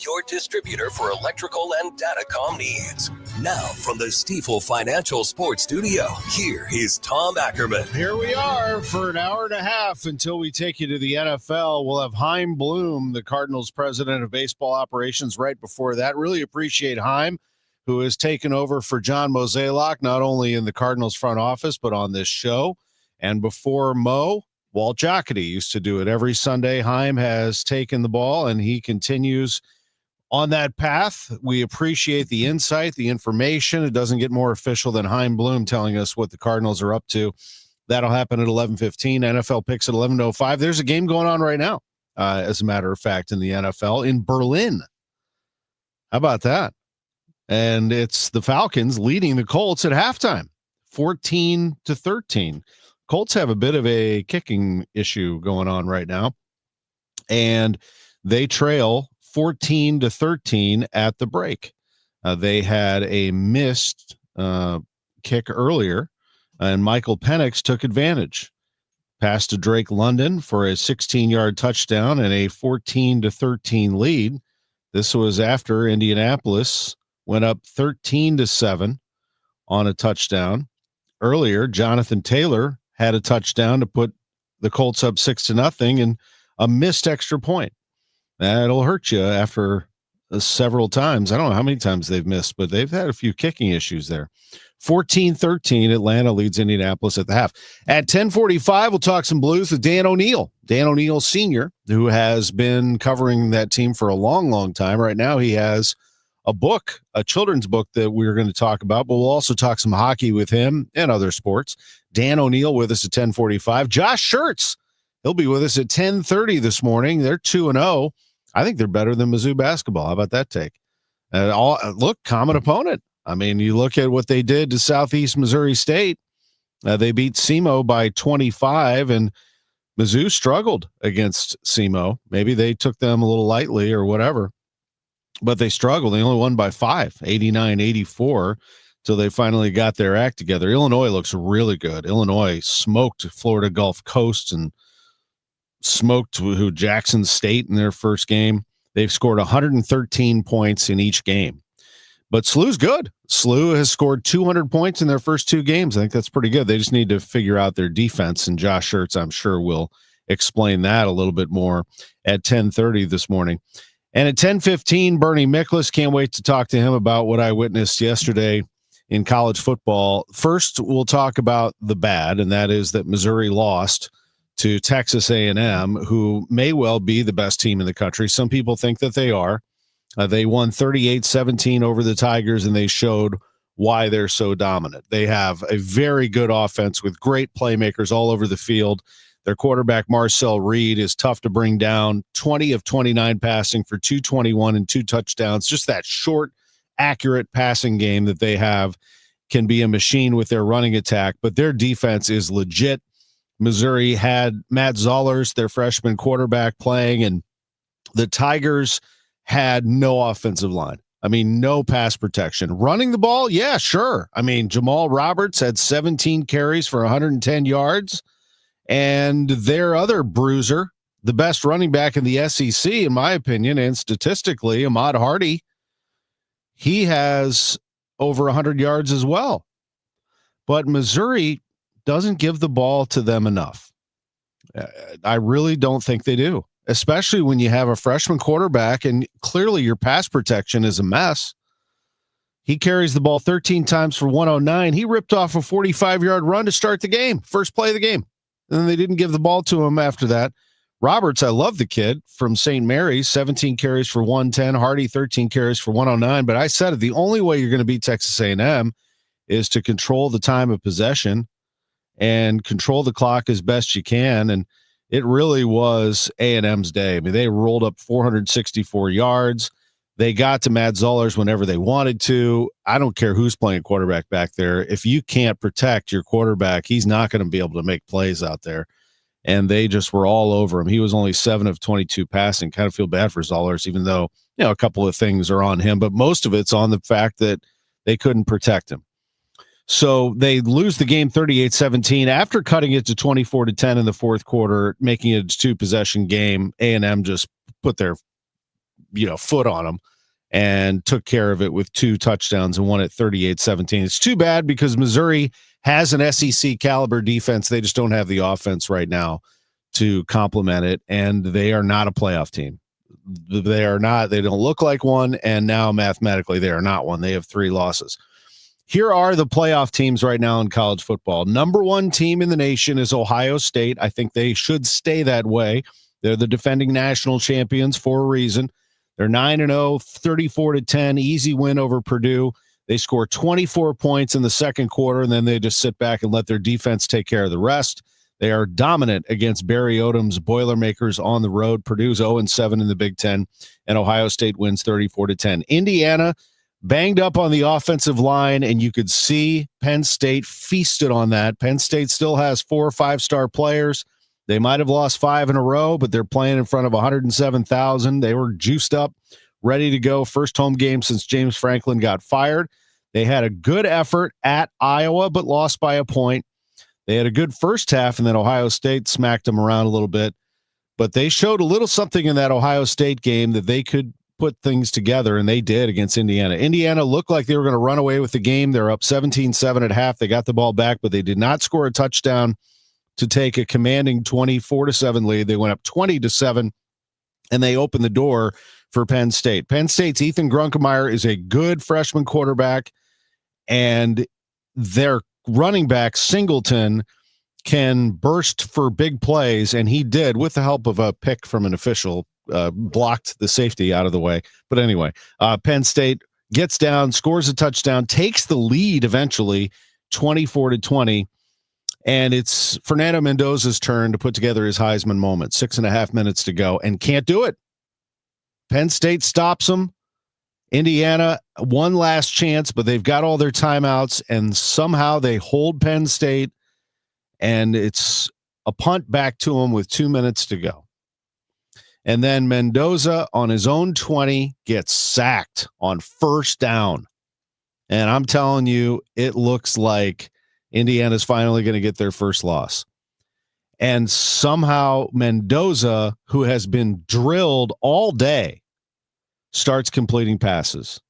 your distributor for electrical and datacom needs. Now, from the Stifel Financial Sports Studio, here is Tom Ackerman. Here we are for an hour and a half until we take you to the NFL. We'll have Chaim Bloom, the Cardinals president of baseball operations, right before that. Really appreciate Chaim, who has taken over for John Mozeliak, not only in the Cardinals front office, but on this show. And before Mo, Walt Jocketty used to do it every Sunday. Chaim has taken the ball, and he continues on that path. We appreciate the insight, the information. It doesn't get more official than Chaim Bloom telling us what the Cardinals are up to. That'll happen at 11:15. NFL picks at 11:05. There's a game going on right now, as a matter of fact, in the NFL in Berlin. How about that? And it's the Falcons leading the Colts at halftime, 14-13. Colts have a bit of a kicking issue going on right now, and they trail 14-13 at the break. They had a missed kick earlier, and Michael Penix took advantage. Pass to Drake London for a 16-yard touchdown and a 14-13 lead. This was after Indianapolis went up 13-7 on a touchdown. Earlier, Jonathan Taylor had a touchdown to put the Colts up 6-0 and a missed extra point. That'll hurt you after several times. I don't know how many times they've missed, but they've had a few kicking issues there. 14-13, Atlanta leads Indianapolis at the half. At 10:45, we'll talk some Blues with Dan O'Neill. Dan O'Neill Sr., who has been covering that team for a long, long time. Right now he has a book, a children's book that we're going to talk about, but we'll also talk some hockey with him and other sports. Dan O'Neill with us at 10:45. Josh Schertz, he'll be with us at 10:30 this morning. They're 2-0. I think they're better than Mizzou basketball. How about that take? Look, common opponent. I mean, you look at what they did to Southeast Missouri State. They beat SEMO by 25, and Mizzou struggled against SEMO. Maybe they took them a little lightly or whatever, but they struggled. They only won by 5, 89-84, till they finally got their act together. Illinois looks really good. Illinois smoked Florida Gulf Coast and smoked Jackson State in their first game. They've scored 113 points in each game. But SLU's good. SLU has scored 200 points in their first 2 games. I think that's pretty good. They just need to figure out their defense, and Josh Schertz, I'm sure, will explain that a little bit more at 10:30 this morning. And at 10:15, Bernie Miklasz, can't wait to talk to him about what I witnessed yesterday in college football. First, we'll talk about the bad, and that is that Missouri lost to Texas A&M, who may well be the best team in the country. Some people think that they are. They won 38-17 over the Tigers, and they showed why they're so dominant. They have a very good offense with great playmakers all over the field. Their quarterback, Marcel Reed, is tough to bring down. 20 of 29 passing for 221 and 2 touchdowns. Just that short, accurate passing game that they have can be a machine with their running attack, but their defense is legit. Missouri had Matt Zollers, their freshman quarterback, playing, and the Tigers had no offensive line. I mean, no pass protection. Running the ball, yeah, sure. I mean, Jamal Roberts had 17 carries for 110 yards, and their other bruiser, the best running back in the SEC, in my opinion, and statistically, Ahmad Hardy, he has over 100 yards as well. But Missouri doesn't give the ball to them enough. I really don't think they do, especially when you have a freshman quarterback and clearly your pass protection is a mess. He carries the ball 13 times for 109. He ripped off a 45-yard run to start the game, first play of the game. And then they didn't give the ball to him after that. Roberts, I love the kid from St. Mary's, 17 carries for 110. Hardy, 13 carries for 109. But I said it, the only way you're going to beat Texas A&M is to control the time of possession and control the clock as best you can. And it really was A&M's day. I mean, they rolled up 464 yards. They got to Matt Zollers whenever they wanted to. I don't care who's playing quarterback back there. If you can't protect your quarterback, he's not going to be able to make plays out there. And they just were all over him. He was only 7 of 22 passing. Kind of feel bad for Zollers, even though, you know, a couple of things are on him, but most of it's on the fact that they couldn't protect him. So they lose the game 38-17 after cutting it to 24-10 in the fourth quarter, making it a 2-possession game. A&M just put their foot on them and took care of it with 2 touchdowns and won at 38-17. It's too bad because Missouri has an SEC caliber defense. They just don't have the offense right now to complement it, and they are not a playoff team. They don't look like one, and now mathematically they are not one. They have 3 losses. Here are the playoff teams right now in college football. Number 1 team in the nation is Ohio State. I think they should stay that way. They're the defending national champions for a reason. They're 9-0, 34-10, easy win over Purdue. They score 24 points in the second quarter, and then they just sit back and let their defense take care of the rest. They are dominant against Barry Odom's Boilermakers on the road. Purdue's 0-7 in the Big Ten, and Ohio State wins 34-10. Indiana banged up on the offensive line, and you could see Penn State feasted on that. Penn State still has 4 or 5-star players. They might have lost 5 in a row, but they're playing in front of 107,000. They were juiced up, ready to go. First home game since James Franklin got fired. They had a good effort at Iowa, but lost by a point. They had a good first half, and then Ohio State smacked them around a little bit. But they showed a little something in that Ohio State game that they could put things together, and they did against Indiana. Indiana looked like they were going to run away with the game. They're up 17-7 at half. They got the ball back, but they did not score a touchdown to take a commanding 24-7 lead. They went up 20-7, and they opened the door for Penn State. Penn State's Ethan Grunkemeyer is a good freshman quarterback, and their running back Singleton can burst for big plays, and he did with the help of a pick from an official, blocked the safety out of the way. But anyway, Penn State gets down, scores a touchdown, takes the lead eventually 24-20. And it's Fernando Mendoza's turn to put together his Heisman moment. 6.5 minutes to go and can't do it. Penn State stops them. Indiana, one last chance, but they've got all their timeouts, and somehow they hold Penn State, and it's a punt back to them with 2 minutes to go. And then Mendoza on his own 20 gets sacked on first down. And I'm telling you, it looks like Indiana's finally going to get their first loss. And somehow Mendoza, who has been drilled all day, starts completing passes.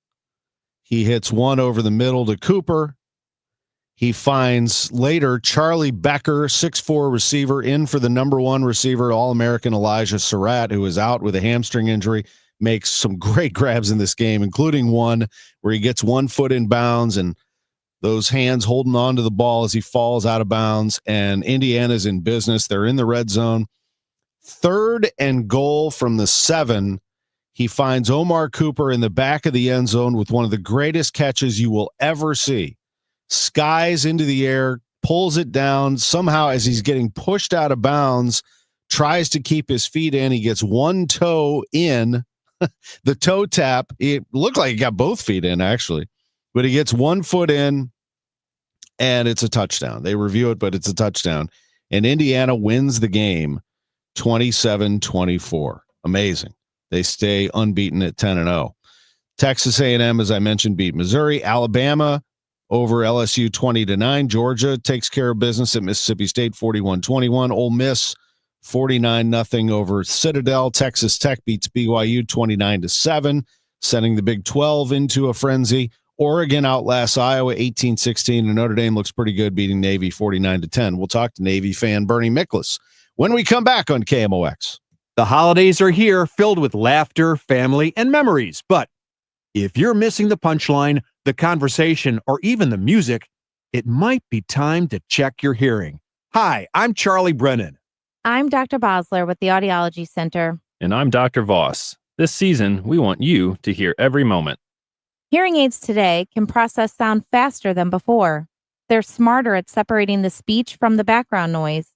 He hits one over the middle to Cooper. He finds later Charlie Becker, 6'4" receiver, in for the number 1 receiver, All-American Elijah Surratt, who is out with a hamstring injury, makes some great grabs in this game, including one where he gets 1 foot in bounds and those hands holding on to the ball as he falls out of bounds, and Indiana's in business. They're in the red zone. 3rd and goal from the 7. He finds Omar Cooper in the back of the end zone with one of the greatest catches you will ever see. Skies into the air, pulls it down. Somehow, as he's getting pushed out of bounds, tries to keep his feet in. He gets 1 toe in. The toe tap, it looked like he got both feet in, actually. But he gets 1 foot in, and it's a touchdown. They review it, but it's a touchdown. And Indiana wins the game 27-24. Amazing. They stay unbeaten at 10-0. Texas A&M, as I mentioned, beat Missouri. Alabama over LSU 20-9. Georgia takes care of business at Mississippi State 41-21. Ole Miss 49-0 over Citadel. Texas Tech beats BYU 29-7, sending the Big 12 into a frenzy. Oregon outlasts Iowa 18-16, and Notre Dame looks pretty good, beating Navy 49-10. We'll talk to Navy fan Bernie Miklasz when we come back on KMOX. The holidays are here, filled with laughter, family, and memories. But if you're missing the punchline, the conversation, or even the music, it might be time to check your hearing. Hi, I'm Charlie Brennan. I'm Dr. Bosler with the Audiology Center. And I'm Dr. Voss. This season, we want you to hear every moment. Hearing aids today can process sound faster than before. They're smarter at separating the speech from the background noise,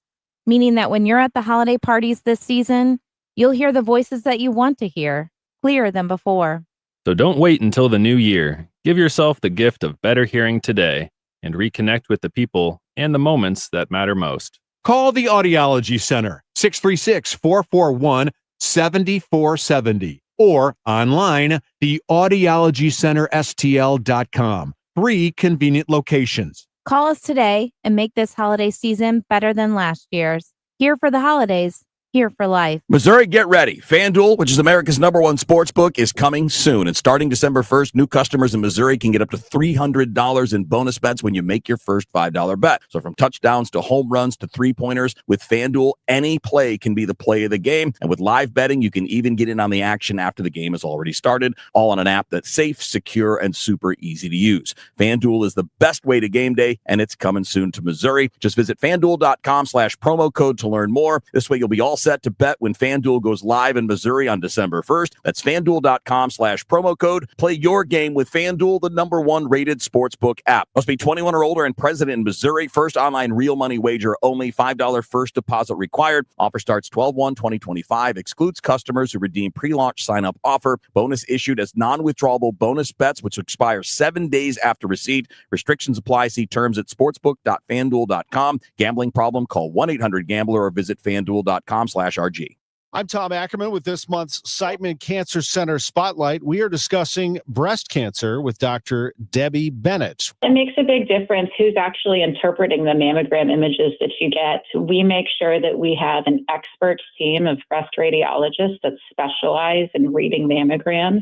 meaning that when you're at the holiday parties this season, you'll hear the voices that you want to hear, clearer than before. So don't wait until the new year. Give yourself the gift of better hearing today and reconnect with the people and the moments that matter most. Call the Audiology Center, 636-441-7470, or online, theaudiologycenterstl.com. 3 convenient locations. Call us today and make this holiday season better than last year's. Here for the holidays. here for life. Missouri, get ready. FanDuel, which is America's #1 sports book, is coming soon. And starting December 1st, new customers in Missouri can get up to $300 in bonus bets when you make your first $5 bet. So from touchdowns to home runs to three-pointers, with FanDuel, any play can be the play of the game. And with live betting, you can even get in on the action after the game has already started, all on an app that's safe, secure, and super easy to use. FanDuel is the best way to game day, and it's coming soon to Missouri. Just visit FanDuel.com/promo code to learn more. This way you'll be all set to bet when FanDuel goes live in Missouri on December 1st. That's FanDuel.com/promo code. Play your game with FanDuel, the #1 rated sportsbook app. Must be 21 or older and present in Missouri. First online real money wager only. $5 first deposit required. Offer starts 12/1/2025. Excludes customers who redeem pre-launch sign-up offer. Bonus issued as non-withdrawable bonus bets, which expire 7 days after receipt. Restrictions apply. See terms at sportsbook.fanduel.com. Gambling problem? Call 1-800-GAMBLER or visit fanduel.com/RG. I'm Tom Ackerman with this month's Siteman Cancer Center Spotlight. We are discussing breast cancer with Dr. Debbie Bennett. It makes a big difference who's actually interpreting the mammogram images that you get. We make sure that we have an expert team of breast radiologists that specialize in reading mammograms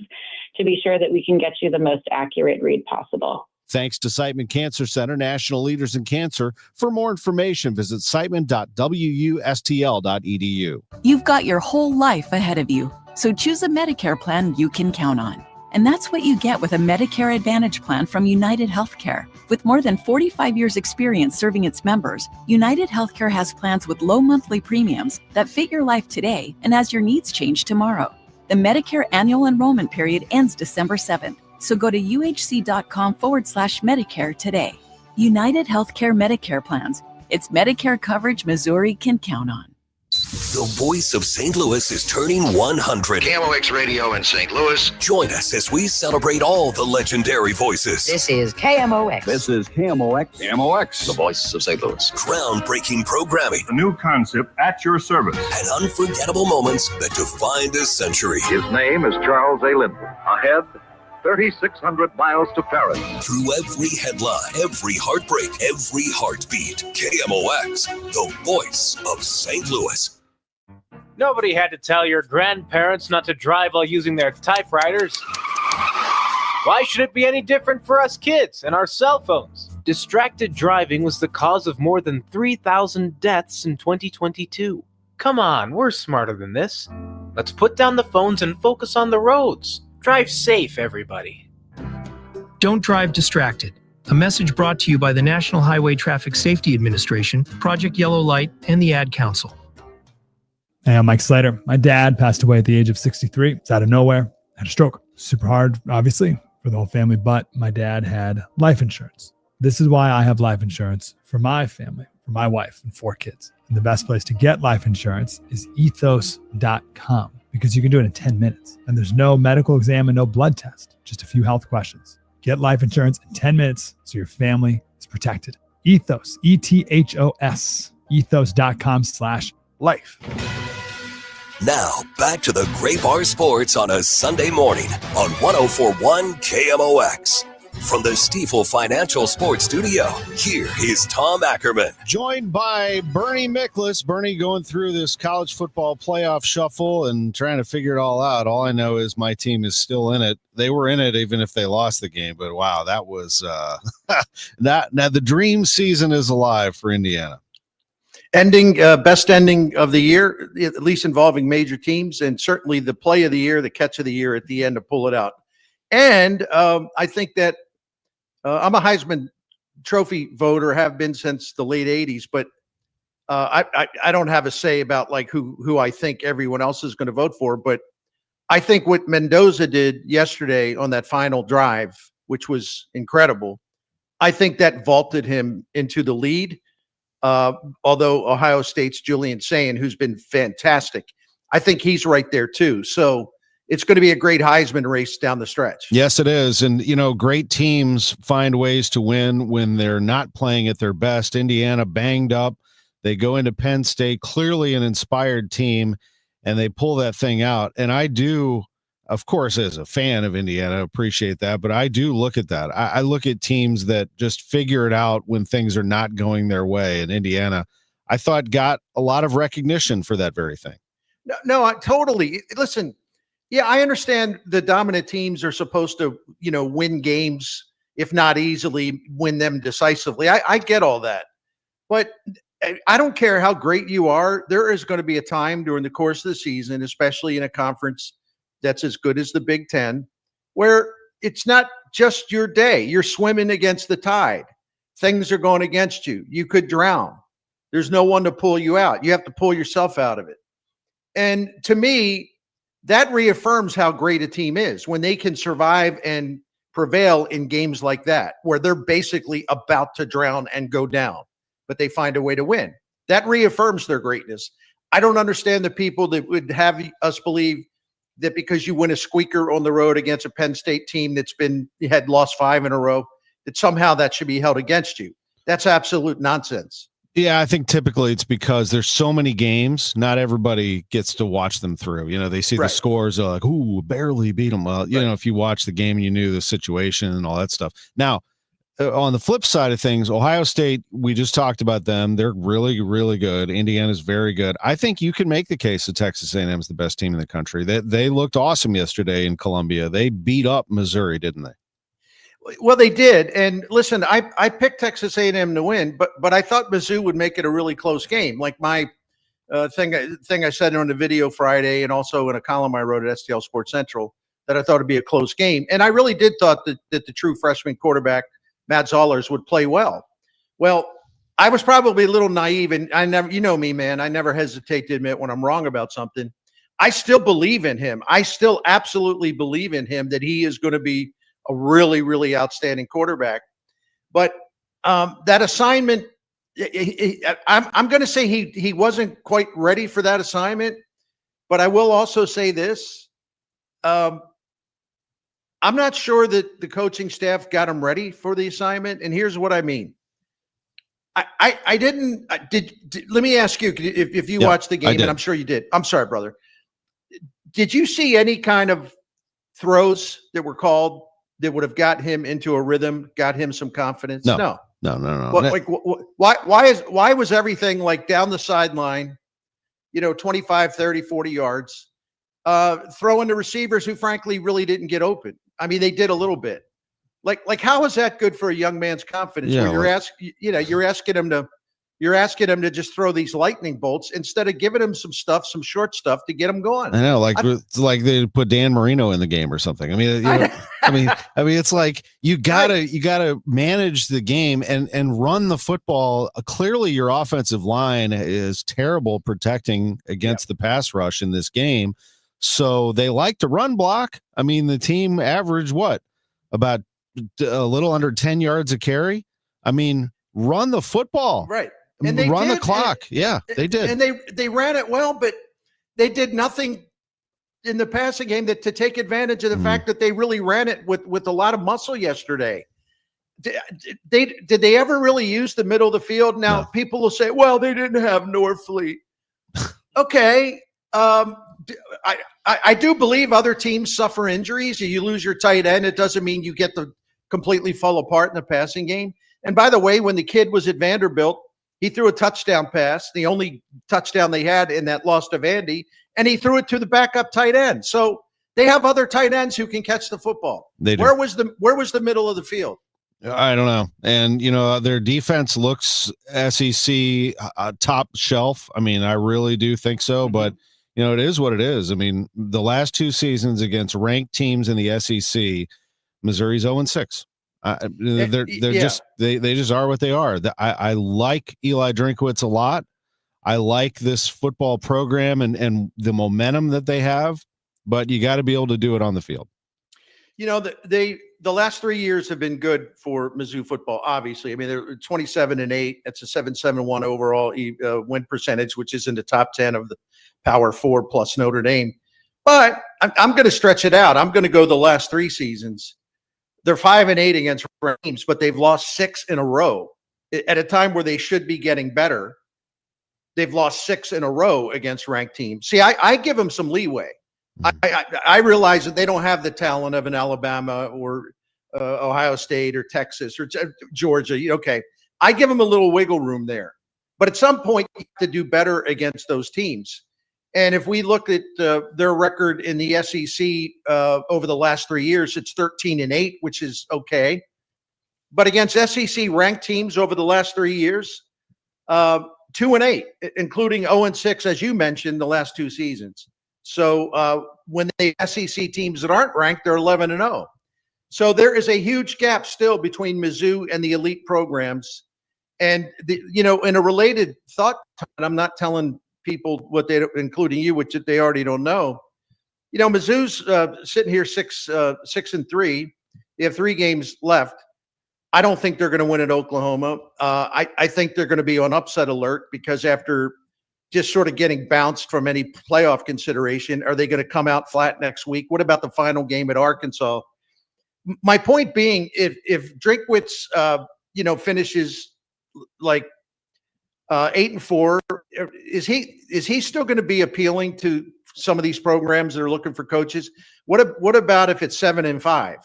to be sure that we can get you the most accurate read possible. Thanks to Siteman Cancer Center, national leaders in cancer. For more information, visit siteman.wustl.edu. You've got your whole life ahead of you, so choose a Medicare plan you can count on. And that's what you get with a Medicare Advantage plan from United Healthcare. With more than 45 years experience serving its members, United Healthcare has plans with low monthly premiums that fit your life today and as your needs change tomorrow. The Medicare annual enrollment period ends December 7th. So go to uhc.com/Medicare today. United Healthcare Medicare plans. It's Medicare coverage Missouri can count on. The voice of St. Louis is turning 100. KMOX Radio in St. Louis. Join us as we celebrate all the legendary voices. This is KMOX. This is KMOX. KMOX, the voice of St. Louis. Groundbreaking programming. A new concept at your service. And unforgettable moments that defined a century. His name is Charles A. Linden. Ahead, 3,600 miles to Paris. Through every headline, every heartbreak, every heartbeat, KMOX, the voice of St. Louis. Nobody had to tell your grandparents not to drive while using their typewriters. Why should it be any different for us kids and our cell phones? Distracted driving was the cause of more than 3,000 deaths in 2022. Come on, we're smarter than this. Let's put down the phones and focus on the roads. Drive safe, everybody. Don't drive distracted. A message brought to you by the National Highway Traffic Safety Administration, Project Yellow Light, and the Ad Council. Hey, I'm Mike Slater. My dad passed away at the age of 63. It's out of nowhere. Had a stroke. Super hard, obviously, for the whole family, but my dad had life insurance. This is why I have life insurance for my family, for my wife and 4 kids. And the best place to get life insurance is ethos.com. Because you can do it in 10 minutes. And there's no medical exam and no blood test, just a few health questions. Get life insurance in 10 minutes so your family is protected. Ethos, ETHOS, ethos.com/life. Now, back to the Great Bar Sports on a Sunday morning on 104.1 KMOX. From the Stifel Financial Sports Studio, here is Tom Ackerman. Joined by Bernie Miklasz. Bernie going through this college football playoff shuffle and trying to figure it all out. All I know is my team is still in it. They were in it even if they lost the game. But wow, that was that. Now the dream season is alive for Indiana. Best ending of the year, at least involving major teams, and certainly the play of the year, the catch of the year at the end to pull it out. And I think that I'm a Heisman Trophy voter, have been since the late 80s, but I don't have a say about like who I think everyone else is going to vote for. But I think what Mendoza did yesterday on that final drive, which was incredible, I think that vaulted him into the lead. Although Ohio State's Julian Sayin, who's been fantastic, I think he's right there too. So it's going to be a great Heisman race down the stretch. Yes, it is. And, you know, great teams find ways to win when they're not playing at their best. Indiana banged up. They go into Penn State, clearly an inspired team, and they pull that thing out. And I do, of course, as a fan of Indiana, appreciate that. But I do look at that. I look at teams that just figure it out when things are not going their way. And Indiana, I thought got a lot of recognition for that very thing. No, I totally listen. Yeah, I understand the dominant teams are supposed to, win games, if not easily, win them decisively. I get all that. But I don't care how great you are. There is going to be a time during the course of the season, especially in a conference that's as good as the Big Ten, where it's not just your day. You're swimming against the tide. Things are going against you. You could drown. There's no one to pull you out. You have to pull yourself out of it. And to me, that reaffirms how great a team is when they can survive and prevail in games like that, where they're basically about to drown and go down, but they find a way to win. That reaffirms their greatness. I don't understand the people that would have us believe that because you win a squeaker on the road against a Penn State team had lost 5 in a row, that somehow that should be held against you. That's absolute nonsense. Yeah, I think typically it's because there's so many games. Not everybody gets to watch them through. They see the scores, they're like, ooh, barely beat them. Well, if you watch the game, you knew the situation and all that stuff. Now, on the flip side of things, Ohio State, we just talked about them. They're really, really good. Indiana's very good. I think you can make the case that Texas A&M is the best team in the country. They looked awesome yesterday in Columbia. They beat up Missouri, didn't they? Well, they did. And listen, I picked Texas A&M to win, but I thought Mizzou would make it a really close game. Like my thing I said on the video Friday and also in a column I wrote at STL Sports Central, that I thought it'd be a close game. And I really did thought that the true freshman quarterback, Matt Zollers, would play well. Well, I was probably a little naive, and I never, me, man, I never hesitate to admit when I'm wrong about something. I still believe in him. I still absolutely believe in him that he is going to be a really, really outstanding quarterback. But that assignment, I'm going to say he wasn't quite ready for that assignment. But I will also say this. I'm not sure that the coaching staff got him ready for the assignment. And here's what I mean. I didn't. Let me ask you, if you watched the game, and I'm sure you did. I'm sorry, brother. Did you see any kind of throws that were called that would have got him into a rhythm, got him some confidence? No. Well, like, why was everything like down the sideline, 25, 30, 40 yards, throwing to receivers who frankly really didn't get open? I mean, they did a little bit. Like how is that good for a young man's confidence? Yeah, when you're asking him to just throw these lightning bolts instead of giving him some short stuff to get him going. I know, it's like they put Dan Marino in the game or something. I mean, it's like you gotta manage the game and run the football. Clearly, your offensive line is terrible protecting against the pass rush in this game. So they like to run block. I mean, the team averaged about a little under 10 yards a carry. I mean, run the football. Right. And they run the clock. They did. And they ran it well, but they did nothing in the passing game to take advantage of the fact that they really ran it with a lot of muscle yesterday. Did they ever really use the middle of the field? Now, people will say, well, they didn't have Norfleet. Okay. I do believe other teams suffer injuries. You lose your tight end. It doesn't mean you get to completely fall apart in the passing game. And by the way, when the kid was at Vanderbilt, he threw a touchdown pass, the only touchdown they had in that loss to Vandy, and he threw it to the backup tight end. So they have other tight ends who can catch the football. They do. Where was the middle of the field? I don't know. And, their defense looks SEC top shelf. I mean, I really do think so, but it is what it is. I mean, the last 2 seasons against ranked teams in the SEC, Missouri's 0-6. They're just they just are what they are. I like Eli Drinkwitz a lot. I like this football program and the momentum that they have, but you got to be able to do it on the field. The last 3 years have been good for Mizzou football. Obviously, I mean they're 27-8. That's a 7.71 overall win percentage, which is in the top 10 of the Power 4 plus Notre Dame. But I'm going to stretch it out. I'm going to go the last 3 seasons. They're 5-8 against teams, but they've lost 6 in a row at a time where they should be getting better. They've lost 6 in a row against ranked teams. See, I give them some leeway. I realize that they don't have the talent of an Alabama or Ohio State or Texas or Georgia. Okay, I give them a little wiggle room there. But at some point, you have to do better against those teams. And if we look at their record in the SEC over the last 3 years, it's 13-8, which is okay. But against SEC ranked teams over the last 3 years, 2-8, including 0-6, as you mentioned, the last 2 seasons. So when the SEC teams that aren't ranked, they're 11-0. So there is a huge gap still between Mizzou and the elite programs. And in a related thought, and I'm not telling people what they, including you, which they already don't know. Mizzou's sitting here 6-3. They have 3 games left. I don't think they're going to win at Oklahoma. I think they're going to be on upset alert because after just sort of getting bounced from any playoff consideration, are they going to come out flat next week? What about the final game at Arkansas? My point being, if Drinkwitz, finishes like 8-4, is he still going to be appealing to some of these programs that are looking for coaches? What about if it's 7-5?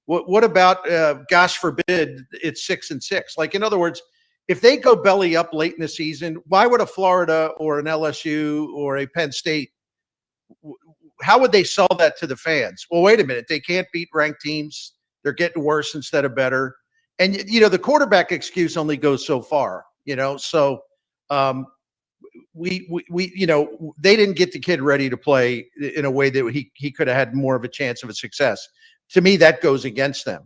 What about, gosh forbid, it's 6-6? Like, in other words, if they go belly up late in the season, why would a Florida or an LSU or a Penn State, how would they sell that to the fans? Well, wait a minute. They can't beat ranked teams. They're getting worse instead of better. And, the quarterback excuse only goes so far, So we they didn't get the kid ready to play in a way that he could have had more of a chance of a success. To me, that goes against them.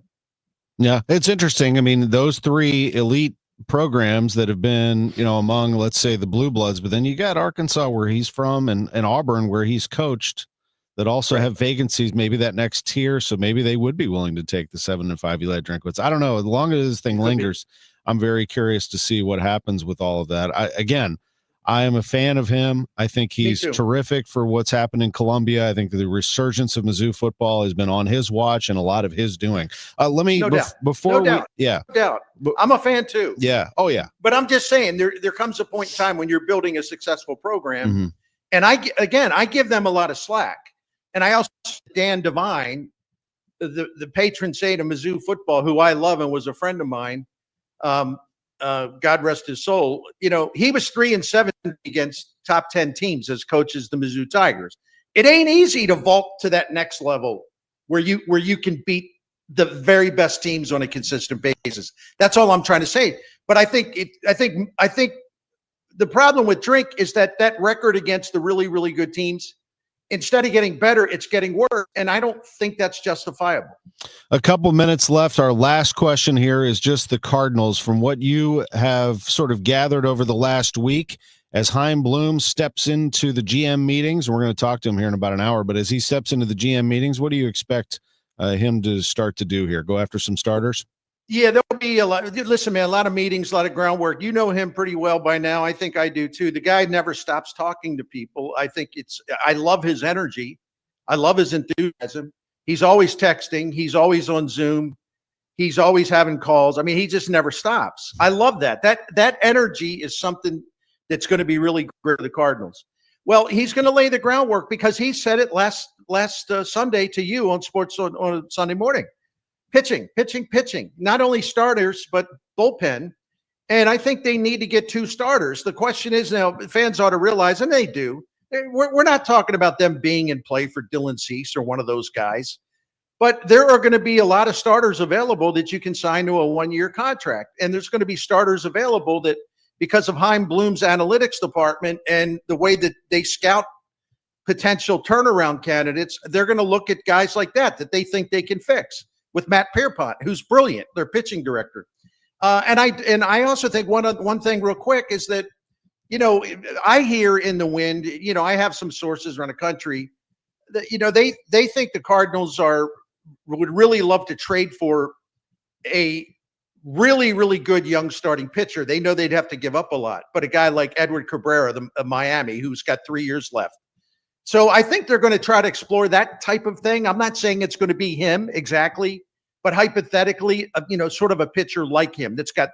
Yeah, it's interesting. I mean, those 3 elite programs that have been, among, let's say, the Blue Bloods, but then you got Arkansas where he's from and Auburn where he's coached that also have vacancies, maybe that next tier. So maybe they would be willing to take the 7-5 Eli Drinkwitz. I don't know. As long as this thing lingers, I'm very curious to see what happens with all of that. I am a fan of him. I think he's terrific for what's happened in Columbia. I think the resurgence of Mizzou football has been on his watch and a lot of his doing. Let me, no doubt. I'm a fan too. Yeah. Oh yeah. But I'm just saying there comes a point in time when you're building a successful program. And I give them a lot of slack. And I also, Dan Devine, the patron saint of Mizzou football, who I love and was a friend of mine, God rest his soul. He was 3-7 against top 10 teams as coaches, the Mizzou Tigers. It ain't easy to vault to that next level where you can beat the very best teams on a consistent basis. That's all I'm trying to say. But I think the problem with Drink is that record against the really, really good teams, instead of getting better, it's getting worse. And I don't think that's justifiable. A couple minutes left. Our last question here is just the Cardinals. From what you have sort of gathered over the last week, as Chaim Bloom steps into the GM meetings, and we're going to talk to him here in about an hour, but as he steps into the GM meetings, what do you expect him to start to do here? Go after some starters? Yeah, there'll be a lot. Listen, man, a lot of meetings, a lot of groundwork. You know him pretty well by now. I think I do too. The guy never stops talking to people. I love his energy. I love his enthusiasm. He's always texting. He's always on Zoom. He's always having calls. I mean, he just never stops. I love that. That energy is something that's going to be really great for the Cardinals. Well, he's going to lay the groundwork because he said it last Sunday to you on Sports on Sunday morning. Pitching. Not only starters, but bullpen. And I think they need to get 2 starters. The question is now, fans ought to realize, and they do, we're not talking about them being in play for Dylan Cease or one of those guys. But there are going to be a lot of starters available that you can sign to a 1-year contract. And there's going to be starters available that, because of Chaim Bloom's analytics department and the way that they scout potential turnaround candidates, they're going to look at guys like that they think they can fix. With Matt Pierpont, who's brilliant, their pitching director. And I also think one thing real quick is that, I hear in the wind, I have some sources around the country that, they think the Cardinals would really love to trade for a really, really good young starting pitcher. They know they'd have to give up a lot, but a guy like Edward Cabrera of Miami, who's got 3 years left. So I think they're going to try to explore that type of thing. I'm not saying it's going to be him exactly, but hypothetically, sort of a pitcher like him that's got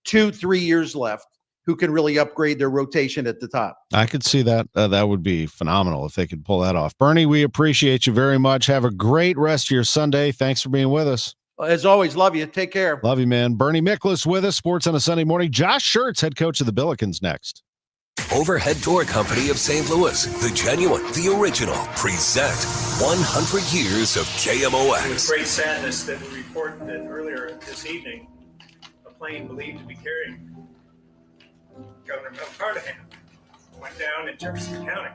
2-3 years left who can really upgrade their rotation at the top. I could see that. That would be phenomenal if they could pull that off. Bernie, we appreciate you very much. Have a great rest of your Sunday. Thanks for being with us. As always, love you. Take care. Love you, man. Bernie Miklasz with us, Sports on a Sunday Morning. Josh Schertz, head coach of the Billikens, next. Overhead Door Company of St. Louis, the genuine, the original, present 100 years of KMOX. It was great sadness that we report that earlier this evening, a plane believed to be carrying Governor Cardinals went down in Jefferson County.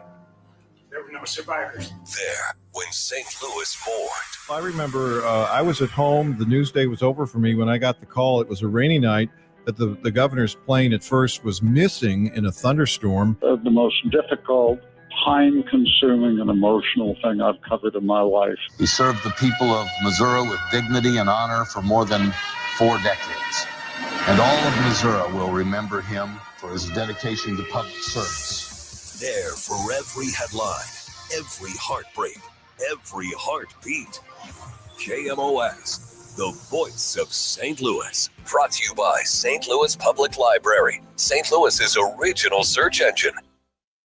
There were no survivors. There, when St. Louis mourned. I remember I was at home. The news day was over for me when I got the call. It was a rainy night. That the governor's plane at first was missing in a thunderstorm. The most difficult, time-consuming, and emotional thing I've covered in my life. He served the people of Missouri with dignity and honor for more than 4 decades. And all of Missouri will remember him for his dedication to public service. There for every headline, every heartbreak, every heartbeat. KMOX. The voice of St. Louis. Brought to you by St. Louis Public Library, St. Louis's original search engine.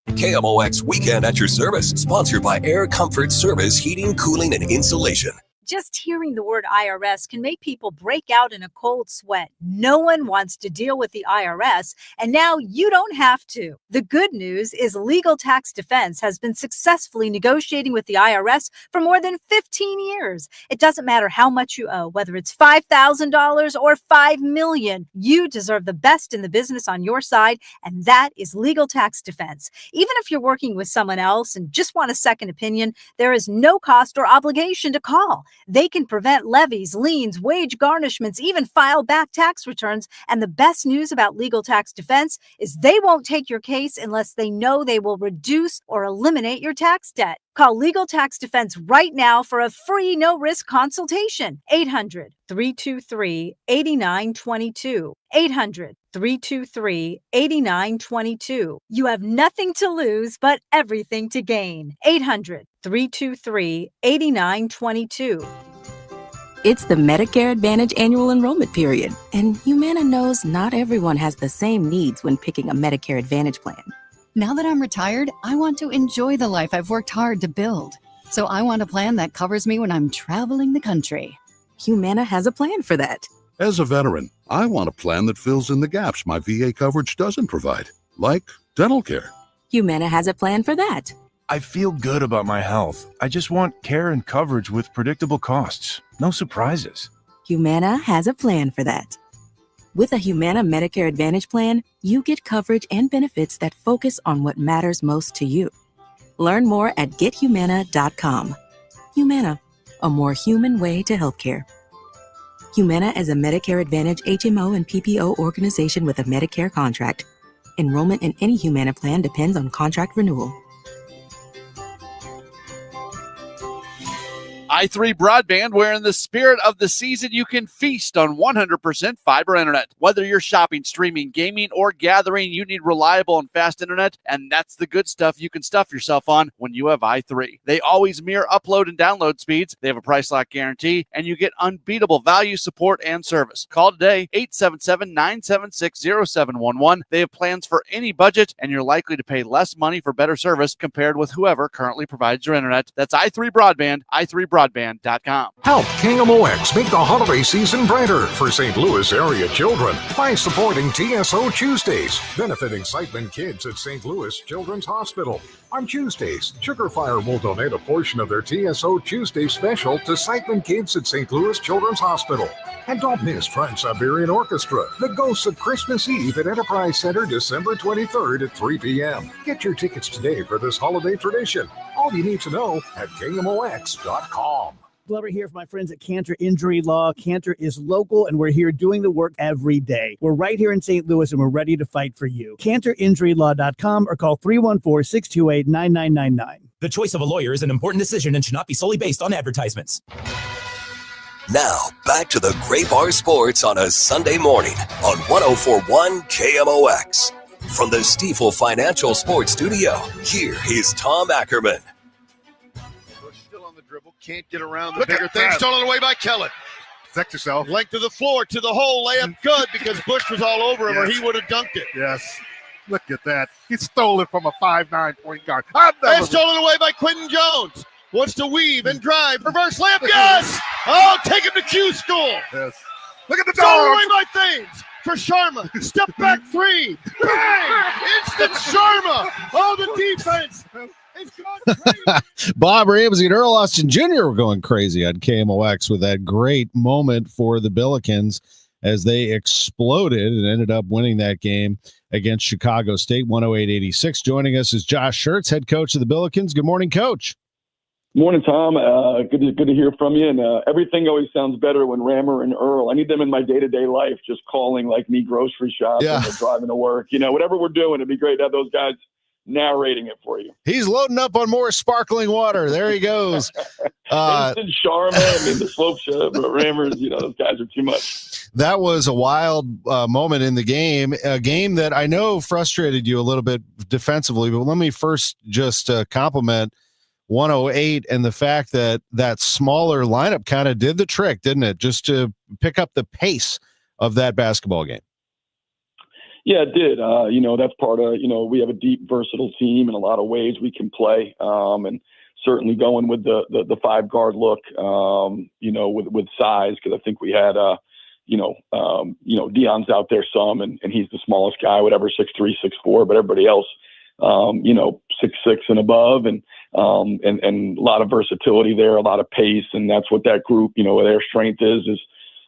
KMOX Weekend at your service. Sponsored by Air Comfort Service Heating, Cooling, and Insulation. Just hearing the word IRS can make people break out in a cold sweat. No one wants to deal with the IRS, and now you don't have to. The good news is Legal Tax Defense has been successfully negotiating with the IRS for more than 15 years. It doesn't matter how much you owe, whether it's $5,000 or $5 million. You deserve the best in the business on your side, and that is Legal Tax Defense. Even if you're working with someone else and just want a second opinion, there is no cost or obligation to call. They can prevent levies, liens, wage garnishments, even file back tax returns. And the best news about Legal Tax Defense is they won't take your case unless they know they will reduce or eliminate your tax debt. Call Legal Tax Defense right now for a free no-risk consultation. 800-323-8922. 800-323-8922. You have nothing to lose but everything to gain. 800-323-8922. It's the Medicare Advantage annual enrollment period, and Humana knows not everyone has the same needs when picking a Medicare Advantage plan. Now that I'm retired, I want to enjoy the life I've worked hard to build. So I want a plan that covers me when I'm traveling the country. Humana has a plan for that. As a veteran, I want a plan that fills in the gaps my VA coverage doesn't provide, like dental care. Humana has a plan for that. I feel good about my health. I just want care and coverage with predictable costs. No surprises. Humana has a plan for that. With a Humana Medicare Advantage plan, you get coverage and benefits that focus on what matters most to you. Learn more at gethumana.com. Humana, a more human way to healthcare. Humana is a Medicare Advantage HMO and PPO organization with a Medicare contract. Enrollment in any Humana plan depends on contract renewal. i3 Broadband, where in the spirit of the season, you can feast on 100% fiber internet. Whether you're shopping, streaming, gaming, or gathering, you need reliable and fast internet, and that's the good stuff you can stuff yourself on when you have i3. They always mirror upload and download speeds. They have a price lock guarantee, and you get unbeatable value, support, and service. Call today, 877-976-0711. They have plans for any budget, and you're likely to pay less money for better service compared with whoever currently provides your internet. That's i3 Broadband, i3broadband.com. Help KMOX make the holiday season brighter for St. Louis area children by supporting TSO Tuesdays, benefiting Sightman kids at St. Louis Children's Hospital. On Tuesdays, Sugar Fire will donate a portion of their TSO Tuesday special to Sightman kids at St. Louis Children's Hospital. And don't miss Trans-Siberian Orchestra, The Ghosts of Christmas Eve at Enterprise Center, December 23rd at 3 p.m. Get your tickets today for this holiday tradition. All you need to know at KMOX.com. Glover here for my friends at Cantor Injury Law. Cantor is local, and we're here doing the work every day. We're right here in St. Louis, and we're ready to fight for you. CantorInjuryLaw.com or call 314-628-9999. The choice of a lawyer is an important decision and should not be solely based on advertisements. Now, back to the Great Bar Sports on a Sunday morning on 104.1 KMOX. From the Stifel Financial Sports Studio, here is Tom Ackerman. Can't get around the bigger thing. Stolen away by Kellen. Protect yourself. Length of the floor to the hole. Layup good because Bush was all over him or he would have dunked it. Yes. Look at that. He stole it from a 5'9" point guard. And stolen away by Quentin Jones. Wants to weave and drive. Reverse layup. Yes! Oh, take him to Q school. Yes. Look at the Throw away dogs. my things for Sharma. Step back 3. Bang! Instant Sharma. Oh, the defense. It's gone crazy. Bob Ramsey and Earl Austin Jr. were going crazy on KMOX with that great moment for the Billikens as they exploded and ended up winning that game against Chicago State, 108-86. Joining us is Josh Schertz, head coach of the Billikens. Good morning, Coach. Morning, Tom. Good to hear from you. And everything always sounds better when Rammer and Earl. I need them in my day-to-day life, just calling like me grocery shop and they're driving to work. You know, whatever we're doing, it'd be great to have those guys narrating it for you. He's loading up on more sparkling water. There he goes. Instant Sharma. I mean, the slope shot, but Rammers, you know, those guys are too much. That was a wild moment in the game, a game that I know frustrated you a little bit defensively, but let me first just compliment 108 and the fact that that smaller lineup kind of did the trick, didn't it? Just to pick up the pace of that basketball game. Yeah, it did. You know, that's part of, you know, we have a deep, versatile team in a lot of ways we can play. And certainly going with the 5-guard look, you know, with size, because I think we had, you know, Deion's out there some, and he's the smallest guy, whatever, 6'3", 6'4", but everybody else, you know, 6'6" and above, and a lot of versatility there, a lot of pace, and that's what that group, you know, their strength is,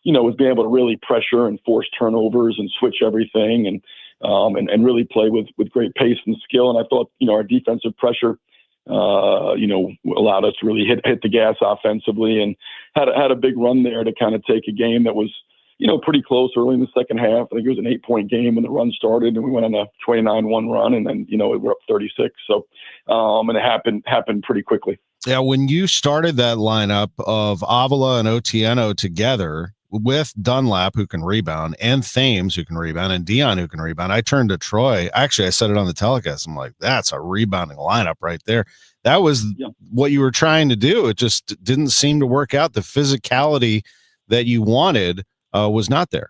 you know, is being able to really pressure and force turnovers and switch everything and really play with great pace and skill. And I thought, you know, our defensive pressure, you know, allowed us to really hit the gas offensively and had a big run there to kind of take a game that was, you know, pretty close early in the second half. I think it was an 8-point game when the run started, and we went on a 29-1 run, and then, you know, we were up 36. So, and it happened pretty quickly. Yeah, when you started that lineup of Avila and Otieno together with Dunlap, who can rebound, and Thames, who can rebound, and Deion, who can rebound, I turned to Troy. Actually, I said it on the telecast. I'm like, that's a rebounding lineup right there. That was what you were trying to do. It just didn't seem to work out. The physicality that you wanted was not there.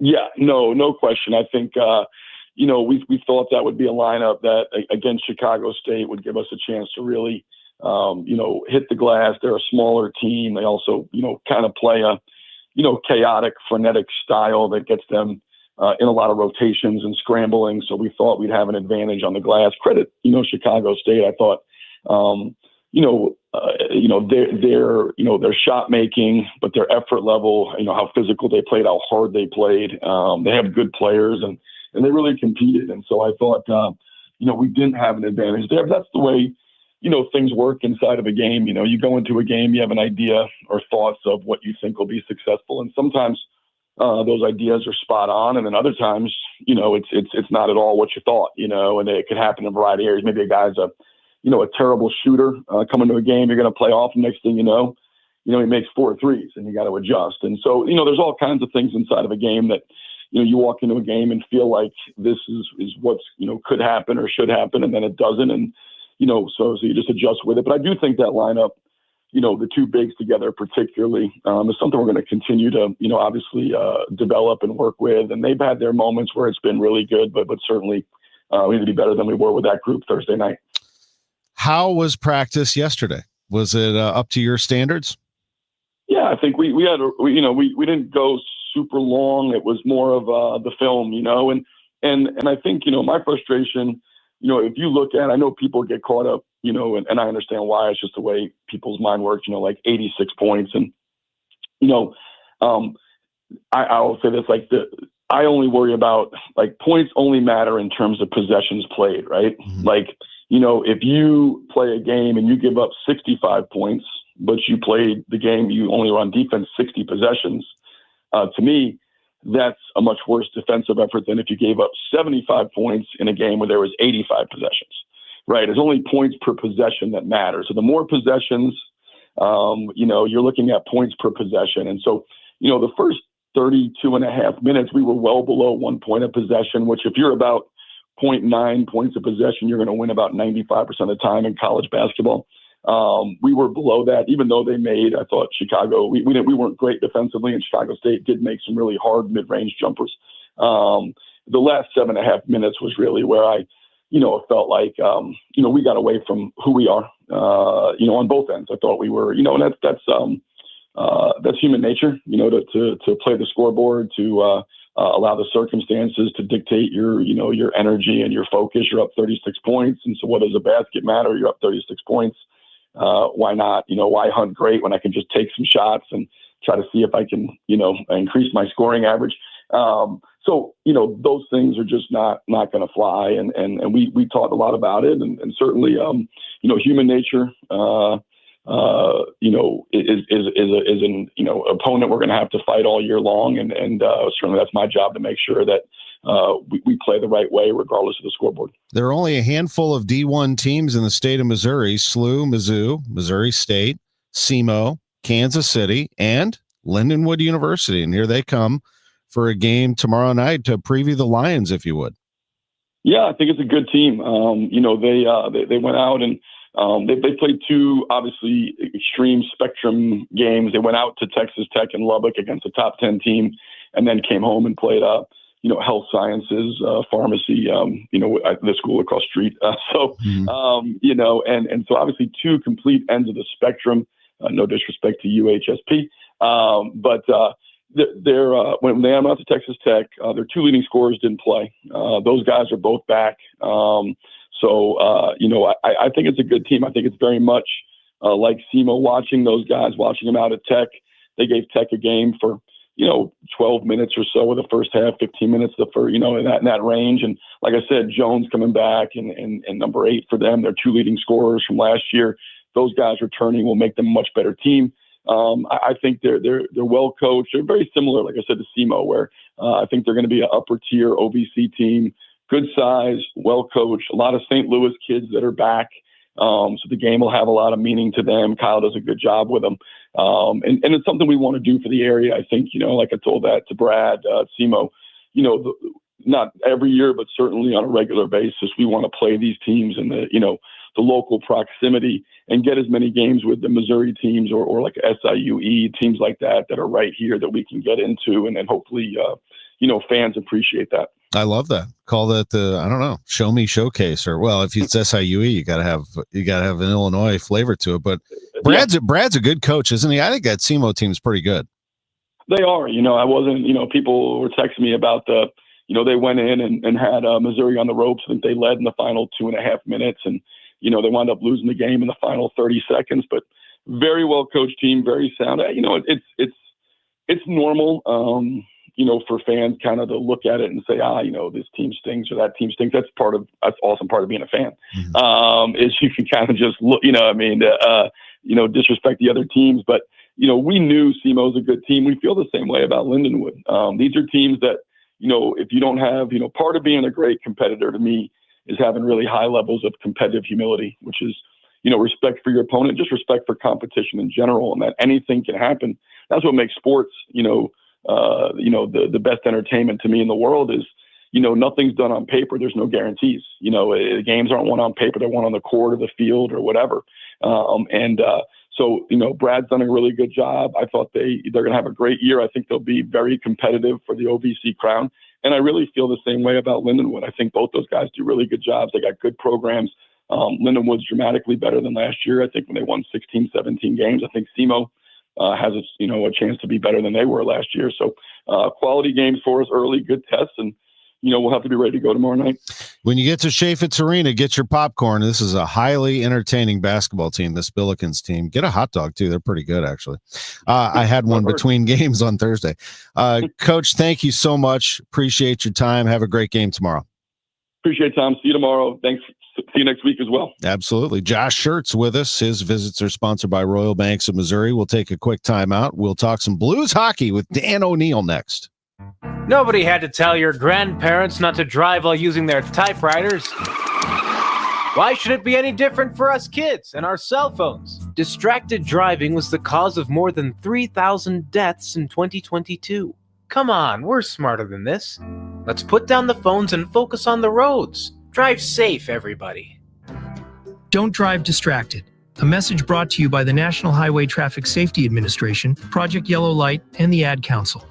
Yeah, no question. I think, you know, we thought that would be a lineup that against Chicago State would give us a chance to really, you know, hit the glass. They're a smaller team. They also, you know, kind of play a, you know, chaotic, frenetic style that gets them in a lot of rotations and scrambling. So we thought we'd have an advantage on the glass. Credit, you know, Chicago State. I thought, you know, their shot making, but their effort level, you know, how physical they played, how hard they played. They have good players and they really competed. And so I thought, you know, we didn't have an advantage there. But that's the way, you know, things work inside of a game. You know, you go into a game, you have an idea or thoughts of what you think will be successful. And sometimes those ideas are spot on. And then other times, you know, it's not at all what you thought, you know, and it could happen in a variety of areas. Maybe a guy's a terrible shooter coming to a game, you're going to play off. Next thing you know, he makes 4 threes and you got to adjust. And so, you know, there's all kinds of things inside of a game that, you know, you walk into a game and feel like this is what's, you know, could happen or should happen. And then it doesn't. And, you know, so you just adjust with it. But I do think that lineup, you know, the two bigs together particularly is something we're going to continue to, you know, obviously develop and work with. And they've had their moments where it's been really good, but certainly we need to be better than we were with that group Thursday night. How was practice yesterday? Was it up to your standards? Yeah, I think we didn't go super long. It was more of the film, you know, and I think, you know, my frustration, you know, if you look at, I know people get caught up, you know, and I understand why. It's just the way people's mind works, you know, like 86 points. And, you know, I'll say this, like I only worry about, like, points only matter in terms of possessions played, right? Mm-hmm. Like, you know, if you play a game and you give up 65 points, but you played the game, you only were on defense 60 possessions, to me, that's a much worse defensive effort than if you gave up 75 points in a game where there was 85 possessions, right? It's only points per possession that matter. So the more possessions, you know, you're looking at points per possession. And so, you know, the first 32 and a half minutes, we were well below 1 point of possession, which if you're about 0.9 points of possession, you're going to win about 95% of the time in college basketball. We were below that, even though they made, I thought Chicago, we weren't great defensively, and Chicago State did make some really hard mid-range jumpers. The last 7.5 minutes was really where I, you know, felt like, you know, we got away from who we are, you know, on both ends. I thought we were, you know, and that's that's human nature, to play the scoreboard, to allow the circumstances to dictate your energy and your focus. You're up 36 points. And so what does a basket matter? You're up 36 points. Why not? Why hunt great when I can just take some shots and try to see if I can, increase my scoring average. So, those things are just not going to fly. And we talked a lot about it. And certainly, human nature, is an opponent we're going to have to fight all year long, and certainly that's my job to make sure that we play the right way regardless of the scoreboard. There are only a handful of D1 teams in the state of Missouri: SLU, Mizzou, Missouri State, SEMO, Kansas City, and Lindenwood University. And here they come for a game tomorrow night to preview the Lions, if you would. Yeah, I think it's a good team. They went out and they played two, obviously, extreme spectrum games. They went out to Texas Tech and Lubbock against a top 10 team, and then came home and played, health sciences, pharmacy, the school across the street. So obviously two complete ends of the spectrum. No disrespect to UHSP, but they're when they went out to Texas Tech, their two leading scorers didn't play. Those guys are both back. I think it's a good team. I think it's very much like SEMO, watching those guys, watching them out at Tech. They gave Tech a game for, 12 minutes or so of the first half, 15 minutes in that range. And like I said, Jones coming back and number 8 for them. They're two leading scorers from last year. Those guys returning will make them a much better team. I think they're well coached. They're very similar, like I said, to SEMO, where I think they're going to be an upper tier OVC team. Good size, well coached, a lot of St. Louis kids that are back. So the game will have a lot of meaning to them. Kyle does a good job with them. And it's something we want to do for the area. I think, like I told that to Brad, SEMO, not every year, but certainly on a regular basis, we want to play these teams in the local proximity and get as many games with the Missouri teams or like SIUE teams like that are right here that we can get into. And then hopefully, fans appreciate that. I love that. Call that the, show me showcase, or if it's SIUE, you gotta have an Illinois flavor to it. But Brad's a good coach, isn't he? I think that SEMO team's pretty good. They are. I wasn't. People were texting me about they went in and had Missouri on the ropes. I think they led in the final 2.5 minutes, and they wound up losing the game in the final 30 seconds. But very well coached team, very sound. It's normal. For fans kind of to look at it and say, this team stinks or that team stinks. That's awesome part of being a fan. Is you can kind of just look, disrespect the other teams. But, we knew SEMO's a good team. We feel the same way about Lindenwood. These are teams that, if you don't have, part of being a great competitor to me is having really high levels of competitive humility, which is, respect for your opponent, just respect for competition in general, and that anything can happen. That's what makes sports, the best entertainment to me in the world is, nothing's done on paper. There's no guarantees. Games aren't won on paper. They're won on the court or the field or whatever. So Brad's done a really good job. I thought they're going to have a great year. I think they'll be very competitive for the OVC crown. And I really feel the same way about Lindenwood. I think both those guys do really good jobs. They got good programs. Lindenwood's dramatically better than last year. I think when they won 16, 17 games, I think SEMO has a chance to be better than they were last year. So quality games for us early, good tests, and we'll have to be ready to go tomorrow night. When you get to Chaffetz Arena, get your popcorn. This is a highly entertaining basketball team, this Billikens team. Get a hot dog too. They're pretty good, actually. I had one between games on Thursday. Coach, thank you so much. Appreciate your time. Have a great game tomorrow. Appreciate it, Tom. See you tomorrow. Thanks. See you next week as well. Absolutely. Josh Schertz with us. His visits are sponsored by Royal Banks of Missouri. We'll take a quick timeout. We'll talk some Blues hockey with Dan O'Neill next. Nobody had to tell your grandparents not to drive while using their typewriters. Why should it be any different for us kids and our cell phones? Distracted driving was the cause of more than 3,000 deaths in 2022. Come on, we're smarter than this. Let's put down the phones and focus on the roads. Drive safe, everybody. Don't drive distracted. A message brought to you by the National Highway Traffic Safety Administration, Project Yellow Light, and the Ad Council.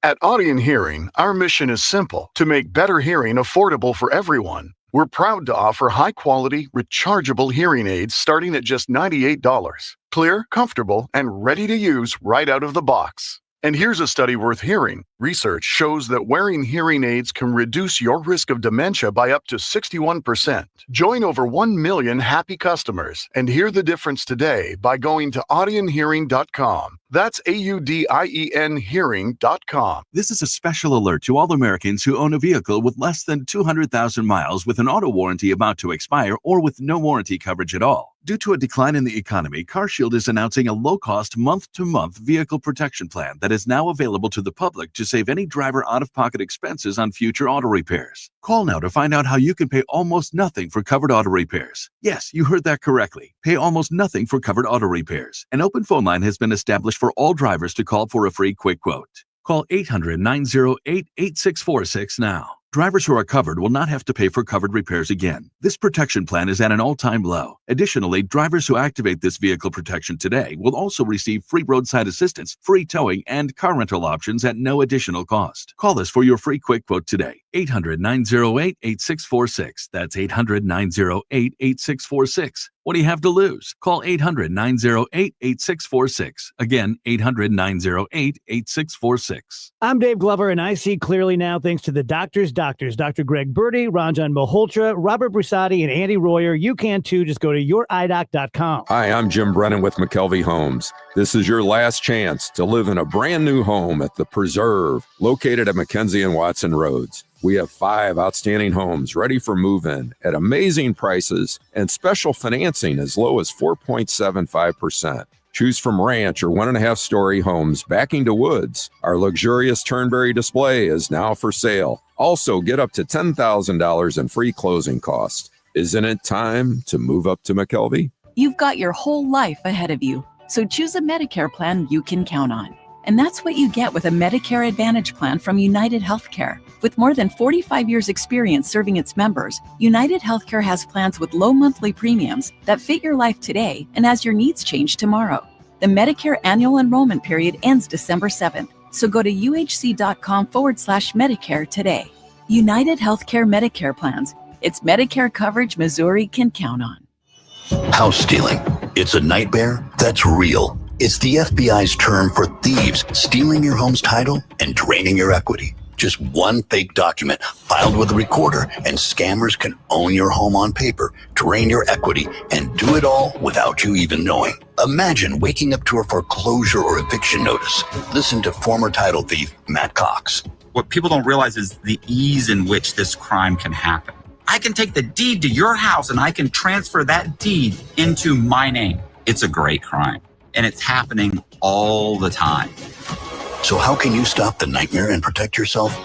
At Audion Hearing, our mission is simple: to make better hearing affordable for everyone. We're proud to offer high-quality, rechargeable hearing aids starting at just $98. clear, comfortable, and ready to use right out of the box. And here's a study worth hearing. Research shows that wearing hearing aids can reduce your risk of dementia by up to 61%. Join over 1 million happy customers and hear the difference today by going to audionhearing.com. That's AUDIEN hearing.com. This is a special alert to all Americans who own a vehicle with less than 200,000 miles with an auto warranty about to expire or with no warranty coverage at all. Due to a decline in the economy, CarShield is announcing a low-cost month-to-month vehicle protection plan that is now available to the public to save any driver out-of-pocket expenses on future auto repairs. Call now to find out how you can pay almost nothing for covered auto repairs. Yes, you heard that correctly. Pay almost nothing for covered auto repairs. An open phone line has been established for all drivers to call for a free quick quote. Call 800-908-8646 now. Drivers who are covered will not have to pay for covered repairs again. This protection plan is at an all-time low. Additionally, drivers who activate this vehicle protection today will also receive free roadside assistance, free towing, and car rental options at no additional cost. Call us for your free quick quote today. 800-908-8646. That's 800-908-8646. What do you have to lose? Call 800-908-8646. Again, 800-908-8646. I'm Dave Glover, and I see clearly now thanks to the doctors, Dr. Greg Birdie, Ranjan Malhotra, Robert Brusati, and Andy Royer. You can too. Just go to youridoc.com. Hi, I'm Jim Brennan with McKelvey Homes. This is your last chance to live in a brand new home at The Preserve, located at Mackenzie and Watson Roads. We have 5 outstanding homes ready for move-in at amazing prices and special financing as low as 4.75%. Choose from ranch or 1.5-story homes backing to woods. Our luxurious Turnberry display is now for sale. Also, get up to $10,000 in free closing costs. Isn't it time to move up to McKelvey? You've got your whole life ahead of you, so choose a Medicare plan you can count on. And that's what you get with a Medicare Advantage plan from United Healthcare. With more than 45 years experience serving its members, United Healthcare has plans with low monthly premiums that fit your life today and as your needs change tomorrow. The Medicare annual enrollment period ends December 7th, so go to uhc.com/Medicare today. United Healthcare Medicare plans. It's Medicare coverage Missouri can count on. House stealing. It's a nightmare that's real. It's the FBI's term for thieves stealing your home's title and draining your equity. Just one fake document filed with a recorder, and scammers can own your home on paper, drain your equity, and do it all without you even knowing. Imagine waking up to a foreclosure or eviction notice. Listen to former title thief Matt Cox. What people don't realize is the ease in which this crime can happen. I can take the deed to your house and I can transfer that deed into my name. It's a great crime. And it's happening all the time. So how can you stop the nightmare and protect yourself?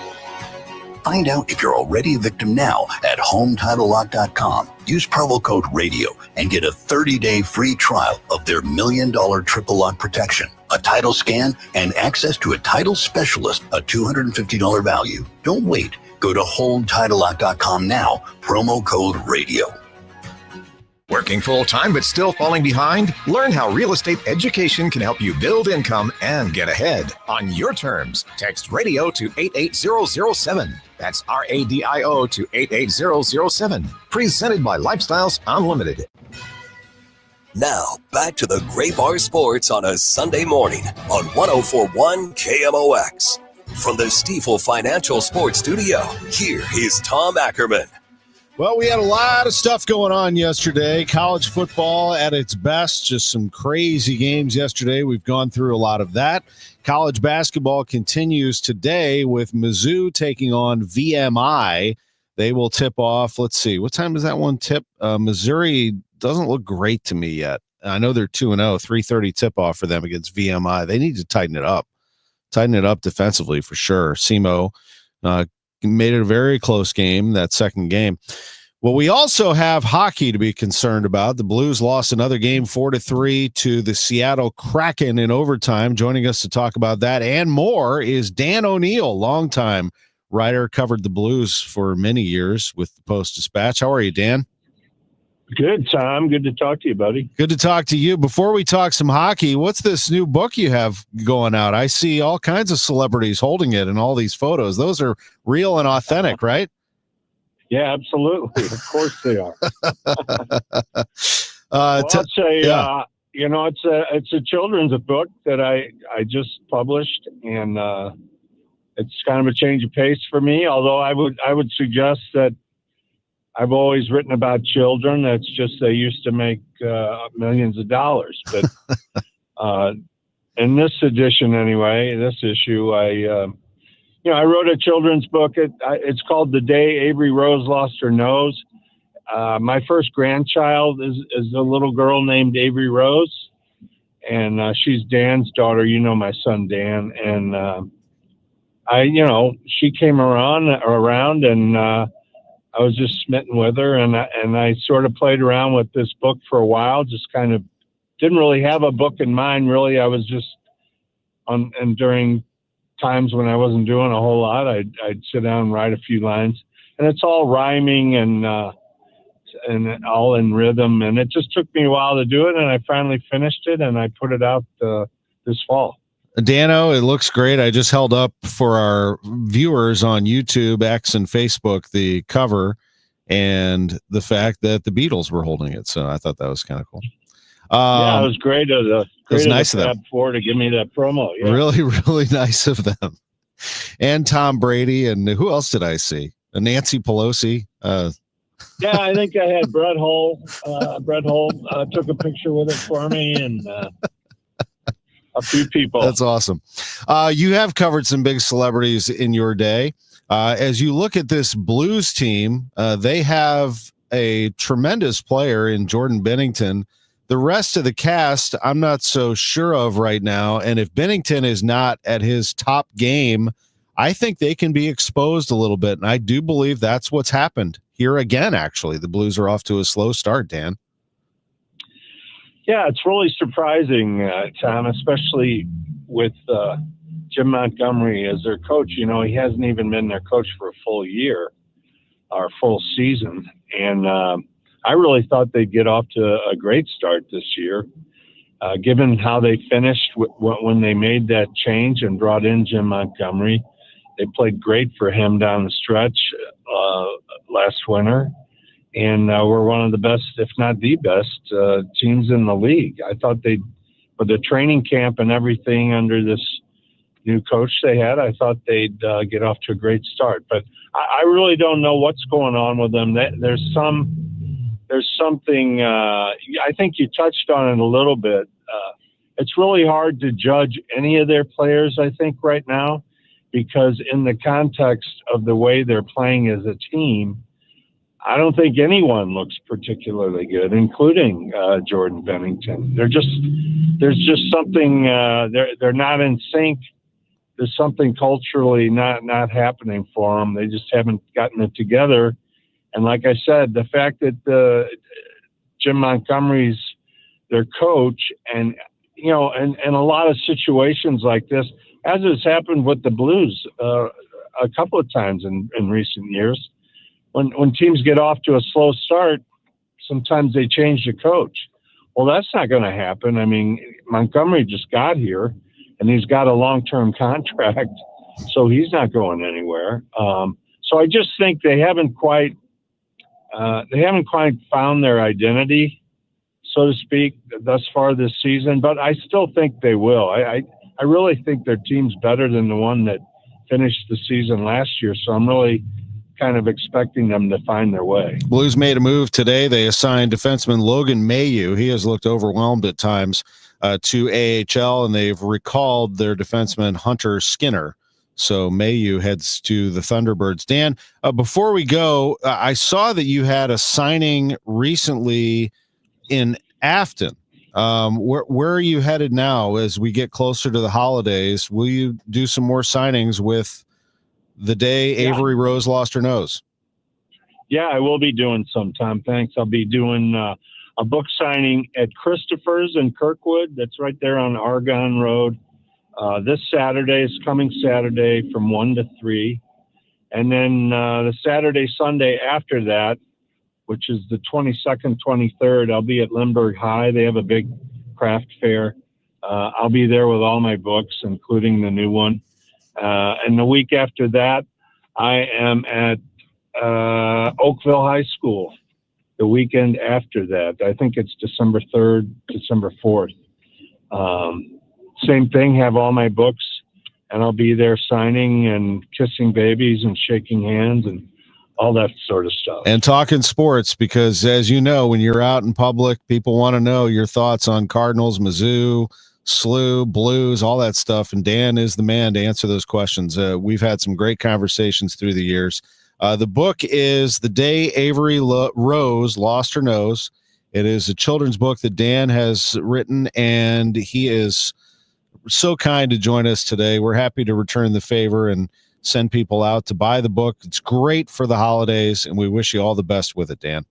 Find out if you're already a victim now at HomeTitleLock.com. Use promo code RADIO and get a 30-day free trial of their $1 million triple lock protection, a title scan, and access to a title specialist, a $250 value. Don't wait. Go to HomeTitleLock.com now, promo code RADIO. Working full-time but still falling behind? Learn how real estate education can help you build income and get ahead on your terms. Text RADIO to 88007. That's RADIO to 88007. Presented by Lifestyles Unlimited. Now, back to the Gray Bar Sports on a Sunday morning on 104.1 KMOX. From the Stifel Financial Sports Studio, here is Tom Ackerman. Well, we had a lot of stuff going on yesterday. College football at its best. Just some crazy games yesterday. We've gone through a lot of that. College basketball continues today with Mizzou taking on VMI. They will tip off. Let's see. What time does that one tip? Missouri doesn't look great to me yet. I know they're 2-0, 3:30 tip off for them against VMI. They need to tighten it up. Tighten it up defensively for sure. SEMO made it a very close game, that second game. Well, we also have hockey to be concerned about. The Blues lost another game 4-3 to the Seattle Kraken in overtime. Joining us to talk about that and more is Dan O'Neill, longtime writer, covered the Blues for many years with the Post-Dispatch. How are you, Dan? Good, Tom. Good to talk to you, buddy. Good to talk to you. Before we talk some hockey, what's this new book you have going out? I see all kinds of celebrities holding it in all these photos. Those are real and authentic, right? Yeah, absolutely. Of course they are. I'd say, It's a children's book that I just published, and it's kind of a change of pace for me. Although I would suggest that I've always written about children. It's just they used to make millions of dollars. But in this edition, anyway, this issue, I wrote a children's book. It's called The Day Avery Rose Lost Her Nose. My first grandchild is a little girl named Avery Rose, and she's Dan's daughter. My son Dan, and she came around, and I was just smitten with her, and I sort of played around with this book for a while. Just kind of didn't really have a book in mind. Really, I was just and during times when I wasn't doing a whole lot, I'd sit down and write a few lines, and it's all rhyming and all in rhythm. And it just took me a while to do it, and I finally finished it, and I put it out this fall. Dano, it looks great. I just held up for our viewers on YouTube, X, and Facebook the cover and the fact that the Beatles were holding it. So I thought that was kind of cool. Yeah, it was great. It was nice of them. Fab4 to give me that promo. Yeah. Really, really nice of them. And Tom Brady, and who else did I see? Nancy Pelosi. Yeah, I think I had Brett Hull. Brett Hull took a picture with it for me, and a few people. That's awesome. You have covered some big celebrities in your day. As you look at this Blues team, they have a tremendous player in Jordan Bennington. The rest of the cast, I'm not so sure of right now. And if Bennington is not at his top game, I think they can be exposed a little bit. And I do believe that's what's happened here again, actually. The Blues are off to a slow start, Dan. Yeah, it's really surprising, Tom, especially with Jim Montgomery as their coach. He hasn't even been their coach for a full year or full season. And I really thought they'd get off to a great start this year, given how they finished when they made that change and brought in Jim Montgomery. They played great for him down the stretch last winter, and were one of the best, if not the best, teams in the league. I thought with the training camp and everything under this new coach they had, I thought they'd get off to a great start. But I really don't know what's going on with them. There's something, I think you touched on it a little bit. It's really hard to judge any of their players, I think, right now, because in the context of the way they're playing as a team, I don't think anyone looks particularly good, including Jordan Bennington. There's just something, they're not in sync. There's something culturally not happening for them. They just haven't gotten it together. And like I said, the fact that Jim Montgomery's their coach, and in a lot of situations like this, as has happened with the Blues a couple of times in recent years, when teams get off to a slow start, sometimes they change the coach. Well, that's not going to happen. I mean, Montgomery just got here, and he's got a long-term contract, so he's not going anywhere. So I just think they haven't quite found their identity, so to speak, thus far this season. But I still think they will. I really think their team's better than the one that finished the season last year. So I'm really kind of expecting them to find their way. Blues made a move today. They assigned defenseman Logan Mailloux. He has looked overwhelmed at times to AHL, and they've recalled their defenseman Hunter Skinner. So Mailloux heads to the Thunderbirds. Dan, before we go, I saw that you had a signing recently in Afton. Where are you headed now as we get closer to the holidays? Will you do some more signings with the day Avery Rose lost her nose? Yeah, I will be doing some, Tom. Thanks. I'll be doing a book signing at Christopher's in Kirkwood. That's right there on Argonne Road. This Saturday is coming Saturday from 1 to 3. And then the Sunday after that, which is the 22nd, 23rd, I'll be at Lindbergh High. They have a big craft fair. I'll be there with all my books, including the new one. And the week after that, I am at Oakville High School the weekend after that. I think it's December 3rd, December 4th. Same thing, have all my books, and I'll be there signing and kissing babies and shaking hands and all that sort of stuff. And talking sports, because as you know, when you're out in public, people want to know your thoughts on Cardinals, Mizzou, SLU, Blues, all that stuff. And Dan is the man to answer those questions. We've had some great conversations through the years. The book is The Day Avery Rose Lost Her Nose. It is a children's book that Dan has written, and he is so kind to join us today. We're happy to return the favor and send people out to buy the book. It's great for the holidays, and we wish you all the best with it, Dan.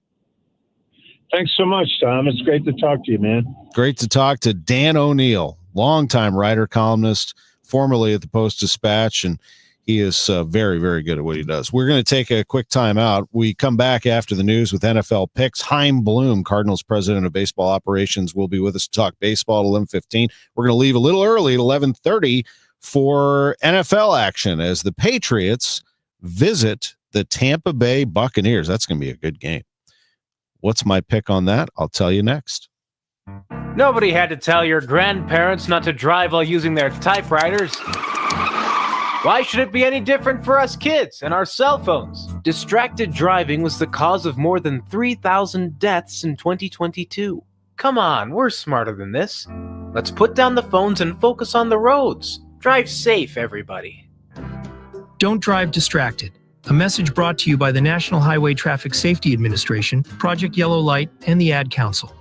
Thanks so much, Tom. It's great to talk to you, man. Great to talk to Dan O'Neill, longtime writer, columnist, formerly at the Post-Dispatch, and he is very, very good at what he does. We're going to take a quick time out. We come back after the news with NFL picks. Chaim Bloom, Cardinals president of baseball operations, will be with us to talk baseball at 11:15. We're going to leave a little early at 11:30 for NFL action as the Patriots visit the Tampa Bay Buccaneers. That's going to be a good game. What's my pick on that? I'll tell you next. Nobody had to tell your grandparents not to drive while using their typewriters. Why should it be any different for us kids and our cell phones? Distracted driving was the cause of more than 3,000 deaths in 2022. Come on, we're smarter than this. Let's put down the phones and focus on the roads. Drive safe, everybody. Don't drive distracted. A message brought to you by the National Highway Traffic Safety Administration, Project Yellow Light, and the Ad Council.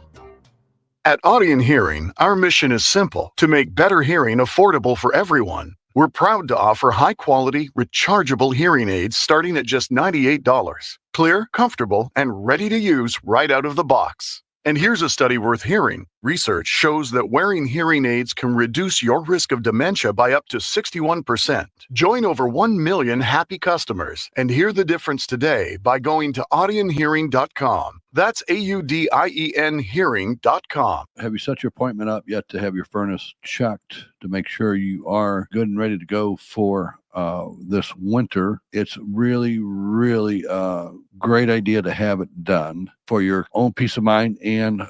At Audion Hearing, our mission is simple: to make better hearing affordable for everyone. We're proud to offer high-quality, rechargeable hearing aids starting at just $98. Clear, comfortable, and ready to use right out of the box. And here's a study worth hearing. Research shows that wearing hearing aids can reduce your risk of dementia by up to 61%. Join over 1 million happy customers and hear the difference today by going to audionhearing.com. That's AUDIEN hearing.com. Have you set your appointment up yet to have your furnace checked to make sure you are good and ready to go for this winter? It's really, really a great idea to have it done for your own peace of mind and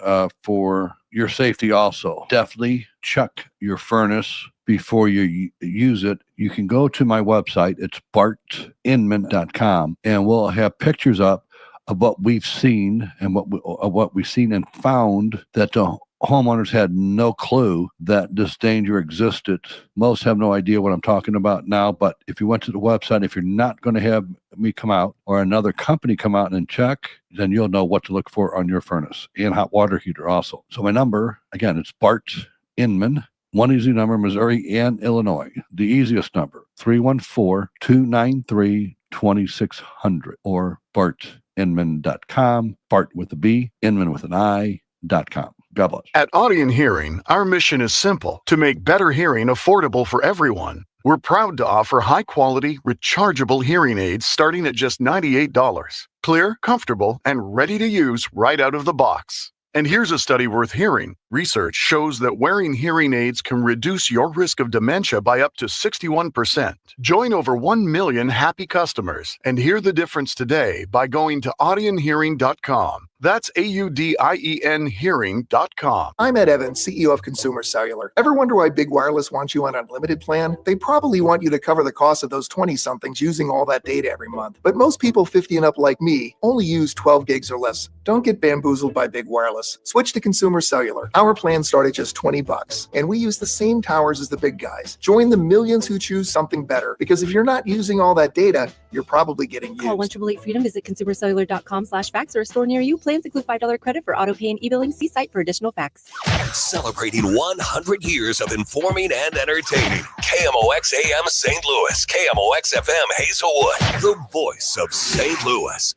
for your safety also. Definitely check your furnace before you use it. You can go to my website. It's bartinman.com, and we'll have pictures up of what we've seen and what we've seen and found that the homeowners had no clue that this danger existed. Most have no idea what I'm talking about now, but if you went to the website, if you're not going to have me come out or another company come out and check, then you'll know what to look for on your furnace and hot water heater also. So my number, again, it's Bart Inman, one easy number, Missouri and Illinois. The easiest number, 314-293-2600 or bartinman.com, Bart with a B, Inman with an I.com. God bless. At Audion Hearing, our mission is simple: to make better hearing affordable for everyone. We're proud to offer high-quality, rechargeable hearing aids starting at just $98. Clear, comfortable, and ready to use right out of the box. And here's a study worth hearing. Research shows that wearing hearing aids can reduce your risk of dementia by up to 61%. Join over 1 million happy customers and hear the difference today by going to audionhearing.com. That's AUDIEN hearing.com. I'm Ed Evans, CEO of Consumer Cellular. Ever wonder why Big Wireless wants you on an unlimited plan? They probably want you to cover the cost of those 20-somethings using all that data every month. But most people 50 and up like me only use 12 gigs or less. Don't get bamboozled by Big Wireless. Switch to Consumer Cellular. Our plans start at just $20, and we use the same towers as the big guys. Join the millions who choose something better, because if you're not using all that data, you're probably getting used. Call 1-888-FREEDOM, visit consumercellular.com/facts or a store near you. Plans include $5 credit for auto pay and e-billing. See site for additional facts. Celebrating 100 years of informing and entertaining. KMOX AM St. Louis, KMOX FM Hazelwood, the voice of St. Louis.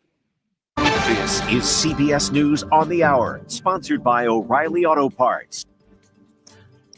This is CBS News on the Hour, sponsored by O'Reilly Auto Parts.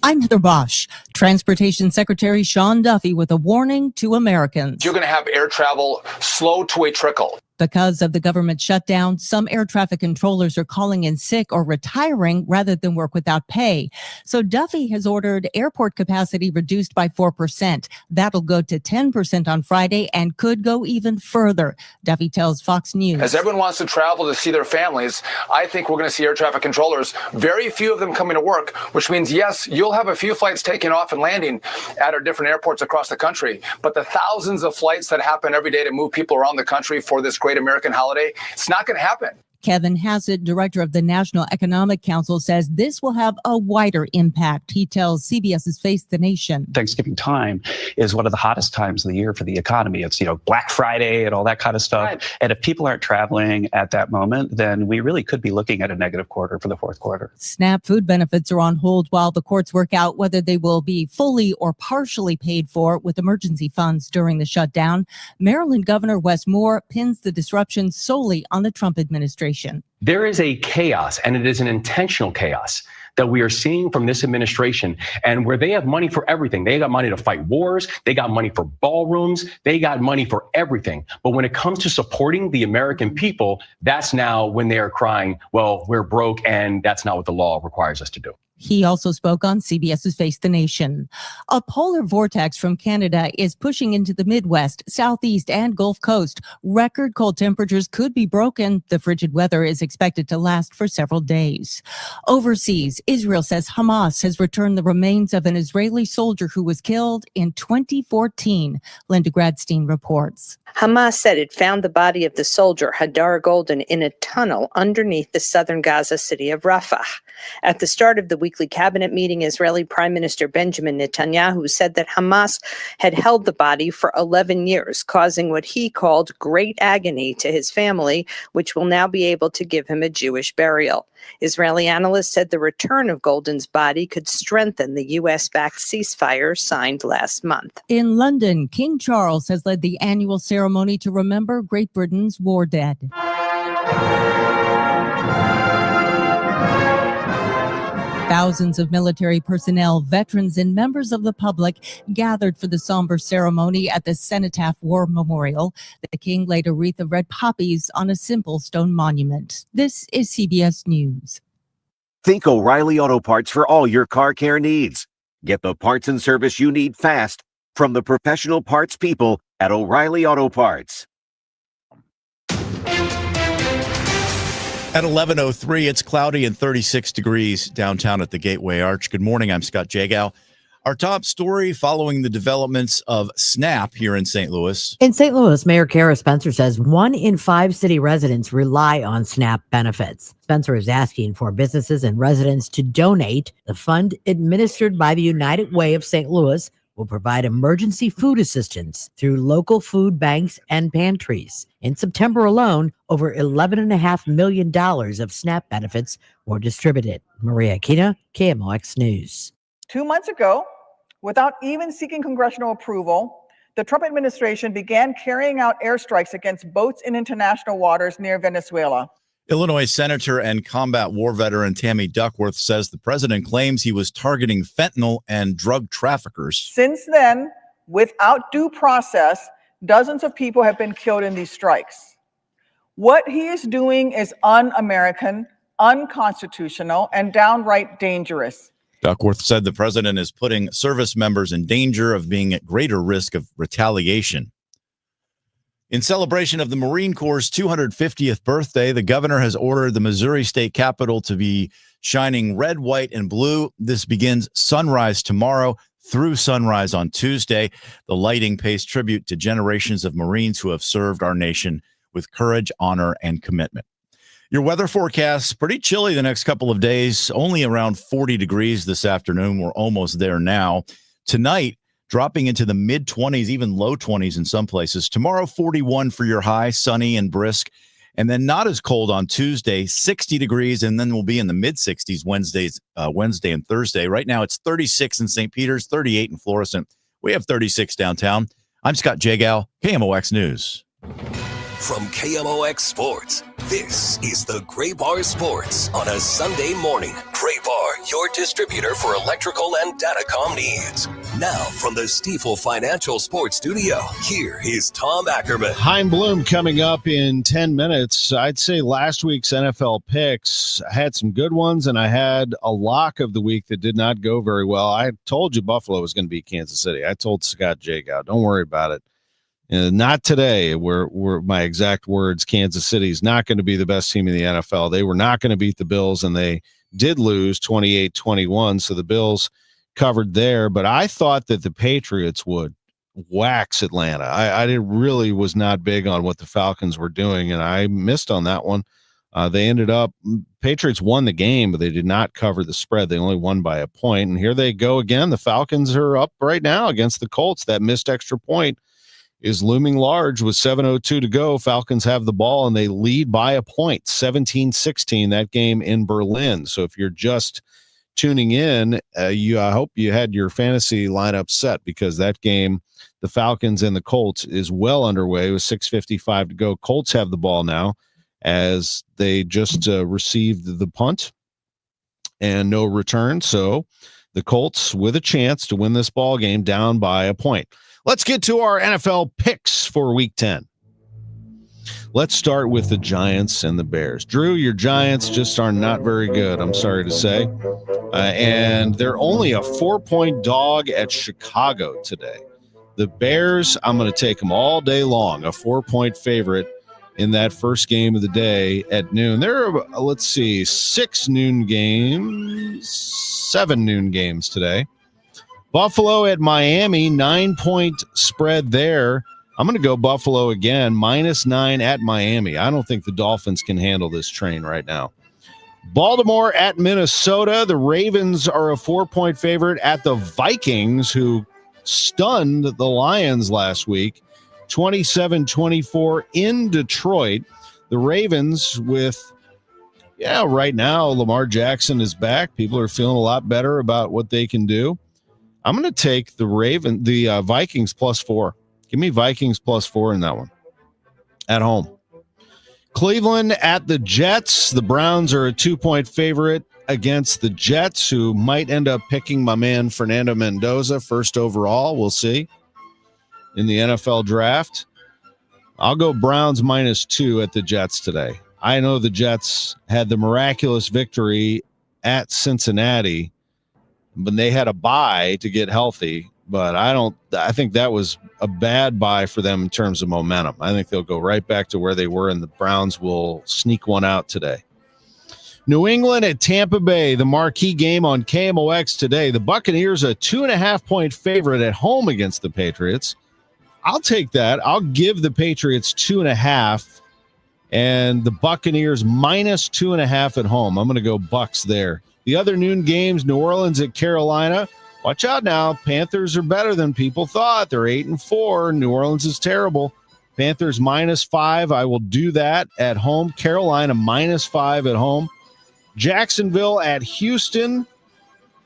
I'm Heather Bosch. Transportation Secretary Sean Duffy with a warning to Americans. You're going to have air travel slow to a trickle. Because of the government shutdown, some air traffic controllers are calling in sick or retiring rather than work without pay. So Duffy has ordered airport capacity reduced by 4%. That'll go to 10% on Friday and could go even further. Duffy tells Fox News. As everyone wants to travel to see their families, I think we're going to see air traffic controllers, very few of them coming to work, which means, yes, you'll have a few flights taking off and landing at our different airports across the country. But the thousands of flights that happen every day to move people around the country for this great American holiday, it's not going to happen. Kevin Hassett, director of the National Economic Council, says this will have a wider impact. He tells CBS's Face the Nation. Thanksgiving time is one of the hottest times of the year for the economy. It's, Black Friday and all that kind of stuff. Right. And if people aren't traveling at that moment, then we really could be looking at a negative quarter for the fourth quarter. SNAP food benefits are on hold while the courts work out whether they will be fully or partially paid for with emergency funds during the shutdown. Maryland Governor Wes Moore pins the disruption solely on the Trump administration. There is a chaos, and it is an intentional chaos that we are seeing from this administration, and where they have money for everything. They got money to fight wars. They got money for ballrooms. They got money for everything. But when it comes to supporting the American people, that's now when they are crying, well, we're broke, and that's not what the law requires us to do. He also spoke on CBS's Face the Nation. A polar vortex from Canada is pushing into the Midwest, Southeast, and Gulf Coast. Record cold temperatures could be broken. The frigid weather is expected to last for several days. Overseas, Israel says Hamas has returned the remains of an Israeli soldier who was killed in 2014. Linda Gradstein reports. Hamas said it found the body of the soldier, Hadar Golden, in a tunnel underneath the southern Gaza city of Rafah. At the start of the weekly cabinet meeting, Israeli Prime Minister Benjamin Netanyahu said that Hamas had held the body for 11 years, causing what he called great agony to his family, which will now be able to give him a Jewish burial. Israeli analysts said the return of Golden's body could strengthen the U.S.-backed ceasefire signed last month. In London, King Charles has led the annual ceremony to remember Great Britain's war dead. Thousands of military personnel, veterans, and members of the public gathered for the somber ceremony at the Cenotaph War Memorial. The king laid a wreath of red poppies on a simple stone monument. This is CBS News. Think O'Reilly Auto Parts for all your car care needs. Get the parts and service you need fast from the professional parts people at O'Reilly Auto Parts. At 11:03, it's cloudy and 36 degrees downtown at the Gateway Arch. Good morning, I'm Scott Jagow. Our top story following the developments of SNAP here in St. Louis. In St. Louis, Mayor Kara Spencer says 1 in 5 city residents rely on SNAP benefits. Spencer is asking for businesses and residents to donate. The fund, administered by the United Way of St. Louis, will provide emergency food assistance through local food banks and pantries. In September alone, over $11.5 million of SNAP benefits were distributed. Maria Aquina, KMOX News. 2 months ago, without even seeking congressional approval, the Trump administration began carrying out airstrikes against boats in international waters near Venezuela. Illinois Senator and combat war veteran Tammy Duckworth says the president claims he was targeting fentanyl and drug traffickers. Since then, without due process, dozens of people have been killed in these strikes. What he is doing is un-American, unconstitutional, and downright dangerous. Duckworth said the president is putting service members in danger of being at greater risk of retaliation. In celebration of the Marine Corps' 250th birthday, the governor has ordered the Missouri State Capitol to be shining red, white, and blue. This begins sunrise tomorrow through sunrise on Tuesday. The lighting pays tribute to generations of Marines who have served our nation with courage, honor, and commitment. Your weather forecast, pretty chilly the next couple of days, only around 40 degrees this afternoon. We're almost there now. Tonight, dropping into the mid-20s, even low 20s in some places. Tomorrow, 41 for your high, sunny and brisk. And then not as cold on Tuesday, 60 degrees, and then we'll be in the mid-60s Wednesday and Thursday. Right now, it's 36 in St. Peters, 38 in Florissant. We have 36 downtown. I'm Scott Jagow, KMOX News. From KMOX Sports, this is the Gray Bar Sports on a Sunday morning. Gray Bar, your distributor for electrical and datacom needs. Now, from the Stifel Financial Sports Studio, here is Tom Ackerman. Chaim Bloom coming up in 10 minutes. I'd say last week's NFL picks, I had some good ones, and I had a lock of the week that did not go very well. I told you Buffalo was going to beat Kansas City. I told Scott Jagow, don't worry about it. Not today, were my exact words. Kansas City is not going to be the best team in the NFL. They were not going to beat the Bills, and they did lose 28-21, so the Bills covered there. But I thought that the Patriots would wax Atlanta. I really was not big on what the Falcons were doing, and I missed on that one. They ended up, Patriots won the game, but they did not cover the spread. They only won by a point, and here they go again. The Falcons are up right now against the Colts. That missed extra point is looming large with 7:02 to go. Falcons have the ball, and they lead by a point, 17-16, that game in Berlin. So if you're just tuning in, I hope you had your fantasy lineup set, because that game, the Falcons and the Colts, is well underway with 6:55 to go. Colts have the ball now as they just received the punt and no return. So the Colts with a chance to win this ball game down by a point. Let's get to our NFL picks for Week 10. Let's start with the Giants and the Bears. Drew, your Giants just are not very good, I'm sorry to say. And they're only a 4-point dog at Chicago today. The Bears, I'm going to take them all day long, a 4-point favorite in that first game of the day at noon. There are, let's see, 7 noon games today. Buffalo at Miami, 9-point spread there. I'm going to go Buffalo again, -9 at Miami. I don't think the Dolphins can handle this train right now. Baltimore at Minnesota. The Ravens are a 4-point favorite at the Vikings, who stunned the Lions last week, 27-24 in Detroit. The Ravens with, right now Lamar Jackson is back. People are feeling a lot better about what they can do. I'm going to take the Vikings +4. Give me Vikings +4 in that one at home. Cleveland at the Jets. The Browns are a 2-point favorite against the Jets, who might end up picking my man Fernando Mendoza first overall. We'll see in the NFL draft. I'll go Browns -2 at the Jets today. I know the Jets had the miraculous victory at Cincinnati, but they had a bye to get healthy. But I think that was a bad bye for them in terms of momentum. I think they'll go right back to where they were, and the Browns will sneak one out today. New England at Tampa Bay, the marquee game on KMOX today. The Buccaneers a 2.5-point favorite at home against the Patriots. I'll take that. I'll give the Patriots 2.5, and the Buccaneers -2.5 at home. I'm going to go Bucs there. The other noon games, New Orleans at Carolina. Watch out now. Panthers are better than people thought. They're 8-4. New Orleans is terrible. Panthers -5. I will do that at home. Carolina -5 at home. Jacksonville at Houston.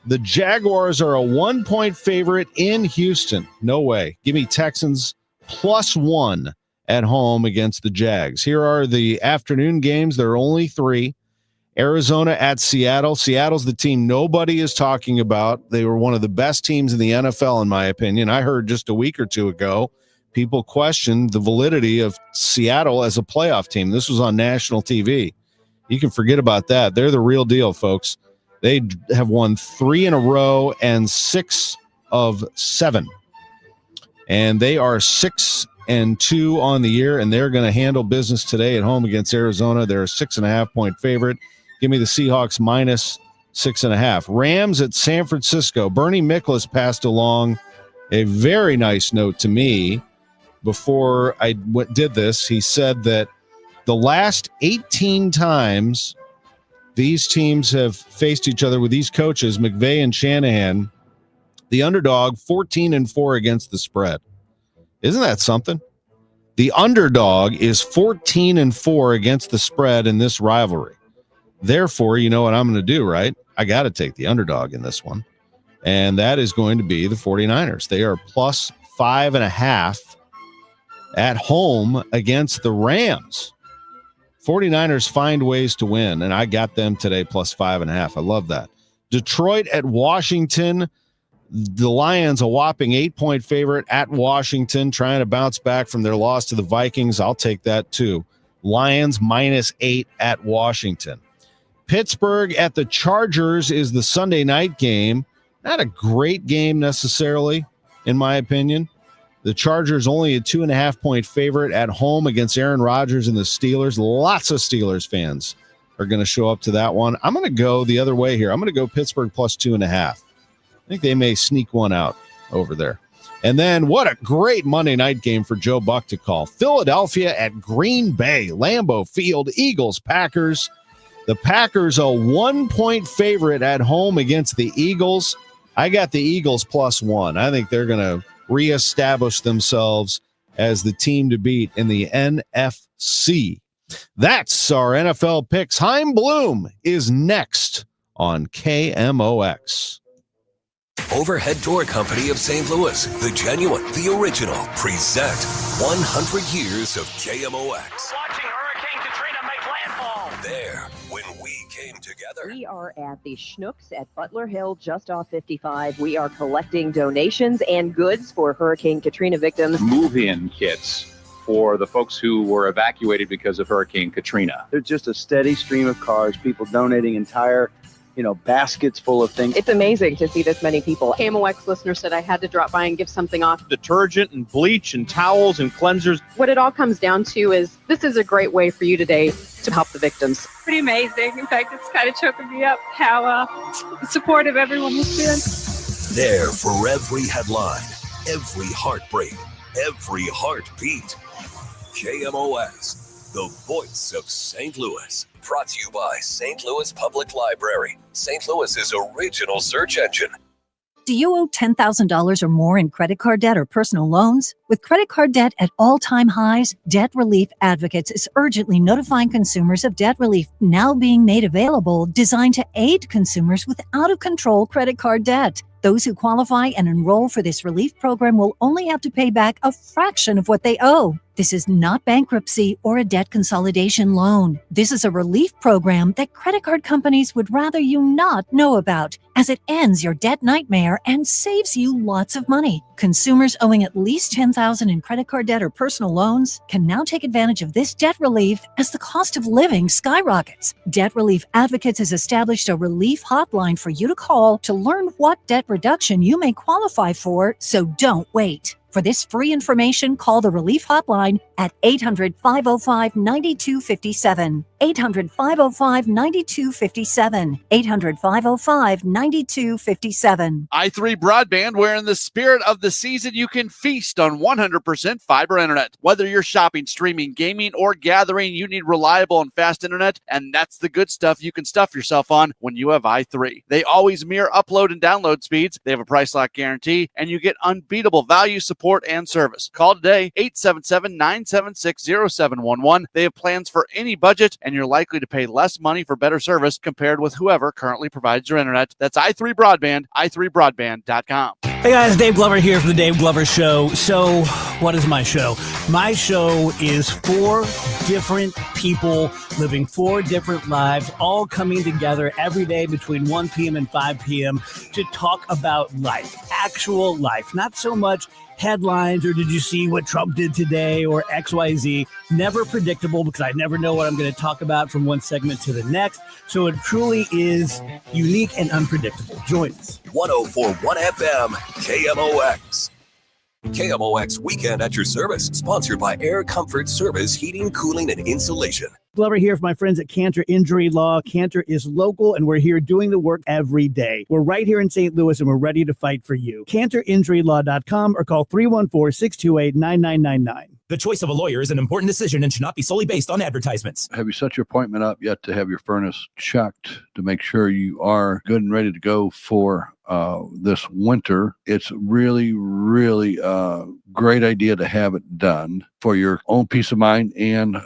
The Jaguars are a 1-point favorite in Houston. No way. Give me Texans +1 at home against the Jags. Here are the afternoon games. There are only 3. Arizona at Seattle. Seattle's the team nobody is talking about. They were one of the best teams in the NFL, in my opinion. I heard just a week or two ago, people questioned the validity of Seattle as a playoff team. This was on national TV. You can forget about that. They're the real deal, folks. They have won 3 in a row and 6 of 7. And they are 6-2 on the year, and they're going to handle business today at home against Arizona. They're a 6.5-point favorite. Give me the Seahawks -6.5. Rams at San Francisco. Bernie Miklasz passed along a very nice note to me before I did this. He said that the last 18 times these teams have faced each other with these coaches, McVay and Shanahan, the underdog 14-4 against the spread. Isn't that something? The underdog is 14-4 against the spread in this rivalry. Therefore, you know what I'm going to do, right? I got to take the underdog in this one. And that is going to be the 49ers. They are +5.5 at home against the Rams. 49ers find ways to win, and I got them today plus 5.5. I love that. Detroit at Washington. The Lions, a whopping 8-point favorite at Washington, trying to bounce back from their loss to the Vikings. I'll take that too. Lions -8 at Washington. Pittsburgh at the Chargers is the Sunday night game. Not a great game necessarily, in my opinion. The Chargers only a 2.5-point favorite at home against Aaron Rodgers and the Steelers. Lots of Steelers fans are going to show up to that one. I'm going to go the other way here. I'm going to go Pittsburgh plus 2.5. I think they may sneak one out over there. And then what a great Monday night game for Joe Buck to call. Philadelphia at Green Bay, Lambeau Field, Eagles, Packers. The Packers a 1-point favorite at home against the Eagles. I got the Eagles plus 1. I think they're going to reestablish themselves as the team to beat in the NFC. That's our NFL picks. Chaim Bloom is next on KMOX. Overhead Door Company of St. Louis, the genuine, the original, present 100 years of KMOX. Watching Hurricane Katrina make landfall. There, when we came together. We are at the Schnucks at Butler Hill, just off 55. We are collecting donations and goods for Hurricane Katrina victims. Move-in kits for the folks who were evacuated because of Hurricane Katrina. There's just a steady stream of cars, people donating entire baskets full of things. It's amazing to see this many people. KMOX listener said I had to drop by and give something off. Detergent and bleach and towels and cleansers. What it all comes down to is this is a great way for you today to help the victims. Pretty amazing. In fact, it's kind of choking me up how supportive everyone has been. There for every headline, every heartbreak, every heartbeat. KMOX, the voice of St. Louis. Brought to you by St. Louis Public Library, St. Louis's original search engine. Do you owe $10,000 or more in credit card debt or personal loans? With credit card debt at all-time highs, Debt Relief Advocates is urgently notifying consumers of debt relief now being made available, designed to aid consumers with out-of-control credit card debt. Those who qualify and enroll for this relief program will only have to pay back a fraction of what they owe. This is not bankruptcy or a debt consolidation loan. This is a relief program that credit card companies would rather you not know about, as it ends your debt nightmare and saves you lots of money. Consumers owing at least $10,000 in credit card debt or personal loans can now take advantage of this debt relief as the cost of living skyrockets. Debt Relief Advocates has established a relief hotline for you to call to learn what debt reduction you may qualify for, so don't wait. For this free information, call the Relief Hotline at 800-505-9257. 800-505-9257. 800-505-9257. i3 Broadband, where in the spirit of the season, you can feast on 100% fiber internet. Whether you're shopping, streaming, gaming, or gathering, you need reliable and fast internet, and that's the good stuff you can stuff yourself on when you have i3. They always mirror upload and download speeds. They have a price lock guarantee, and you get unbeatable value, support, and service. Call today, 877-976-0711. They have plans for any budget, and you're likely to pay less money for better service compared with whoever currently provides your internet. That's i3 Broadband, i3broadband.com. Hey guys, Dave Glover here from the Dave Glover Show. So, what is my show? My show is 4 different people living 4 different lives, all coming together every day between 1 p.m. and 5 p.m. to talk about life, actual life, not so much headlines or did you see what Trump did today or XYZ. Never predictable because I never know what I'm going to talk about from one segment to the next. So it truly is unique and unpredictable. Join us. 104.1 FM, KMOX. KMOX Weekend at your service, sponsored by Air Comfort Service Heating, Cooling, and Insulation. Glover here for my friends at Cantor Injury Law. Cantor is local, and we're here doing the work every day. We're right here in St. Louis, and we're ready to fight for you. CantorInjuryLaw.com or call 314-628-9999. The choice of a lawyer is an important decision and should not be solely based on advertisements. Have you set your appointment up yet to have your furnace checked to make sure you are good and ready to go for this winter? It's really, really a great idea to have it done for your own peace of mind and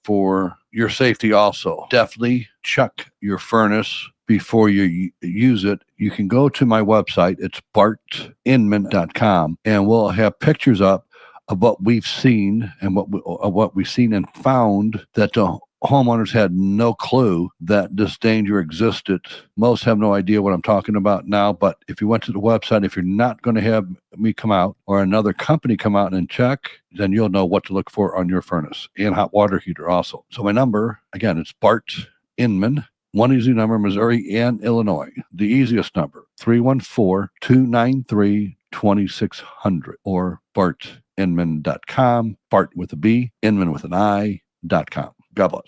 for your safety also. Definitely check your furnace before you use it. You can go to my website. It's bartinman.com, and we'll have pictures up of what we've seen and what we've seen and found that the homeowners had no clue that this danger existed. Most have no idea what I'm talking about now, but if you went to the website, if you're not going to have me come out or another company come out and check, then you'll know what to look for on your furnace and hot water heater also. So my number, again, it's Bart Inman, one easy number, Missouri and Illinois. The easiest number, 314-293-2600 or bartinman.com, Bart with a B, Inman with an I.com. God bless.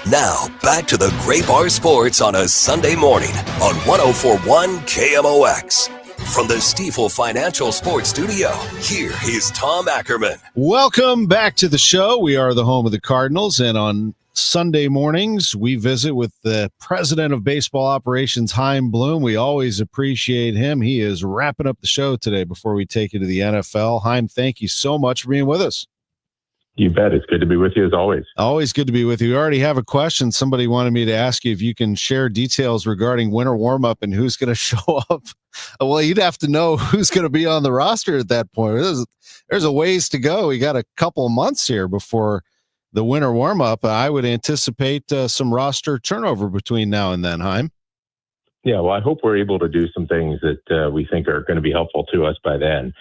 Now, back to the Great Bar Sports on a Sunday morning on 104.1 KMOX. From the Stifel Financial Sports Studio, here is Tom Ackerman. Welcome back to the show. We are the home of the Cardinals, and on Sunday mornings, we visit with the president of baseball operations, Chaim Bloom. We always appreciate him. He is wrapping up the show today before we take you to the NFL. Chaim, thank you so much for being with us. You bet. It's good to be with you as always. Always good to be with you. We already have a question. Somebody wanted me to ask you if you can share details regarding winter warm-up and who's going to show up. Well, you'd have to know who's going to be on the roster at that point. There's a ways to go. We got a couple of months here before the winter warm-up. I would anticipate some roster turnover between now and then, Chaim. Yeah, well, I hope we're able to do some things that we think are going to be helpful to us by then.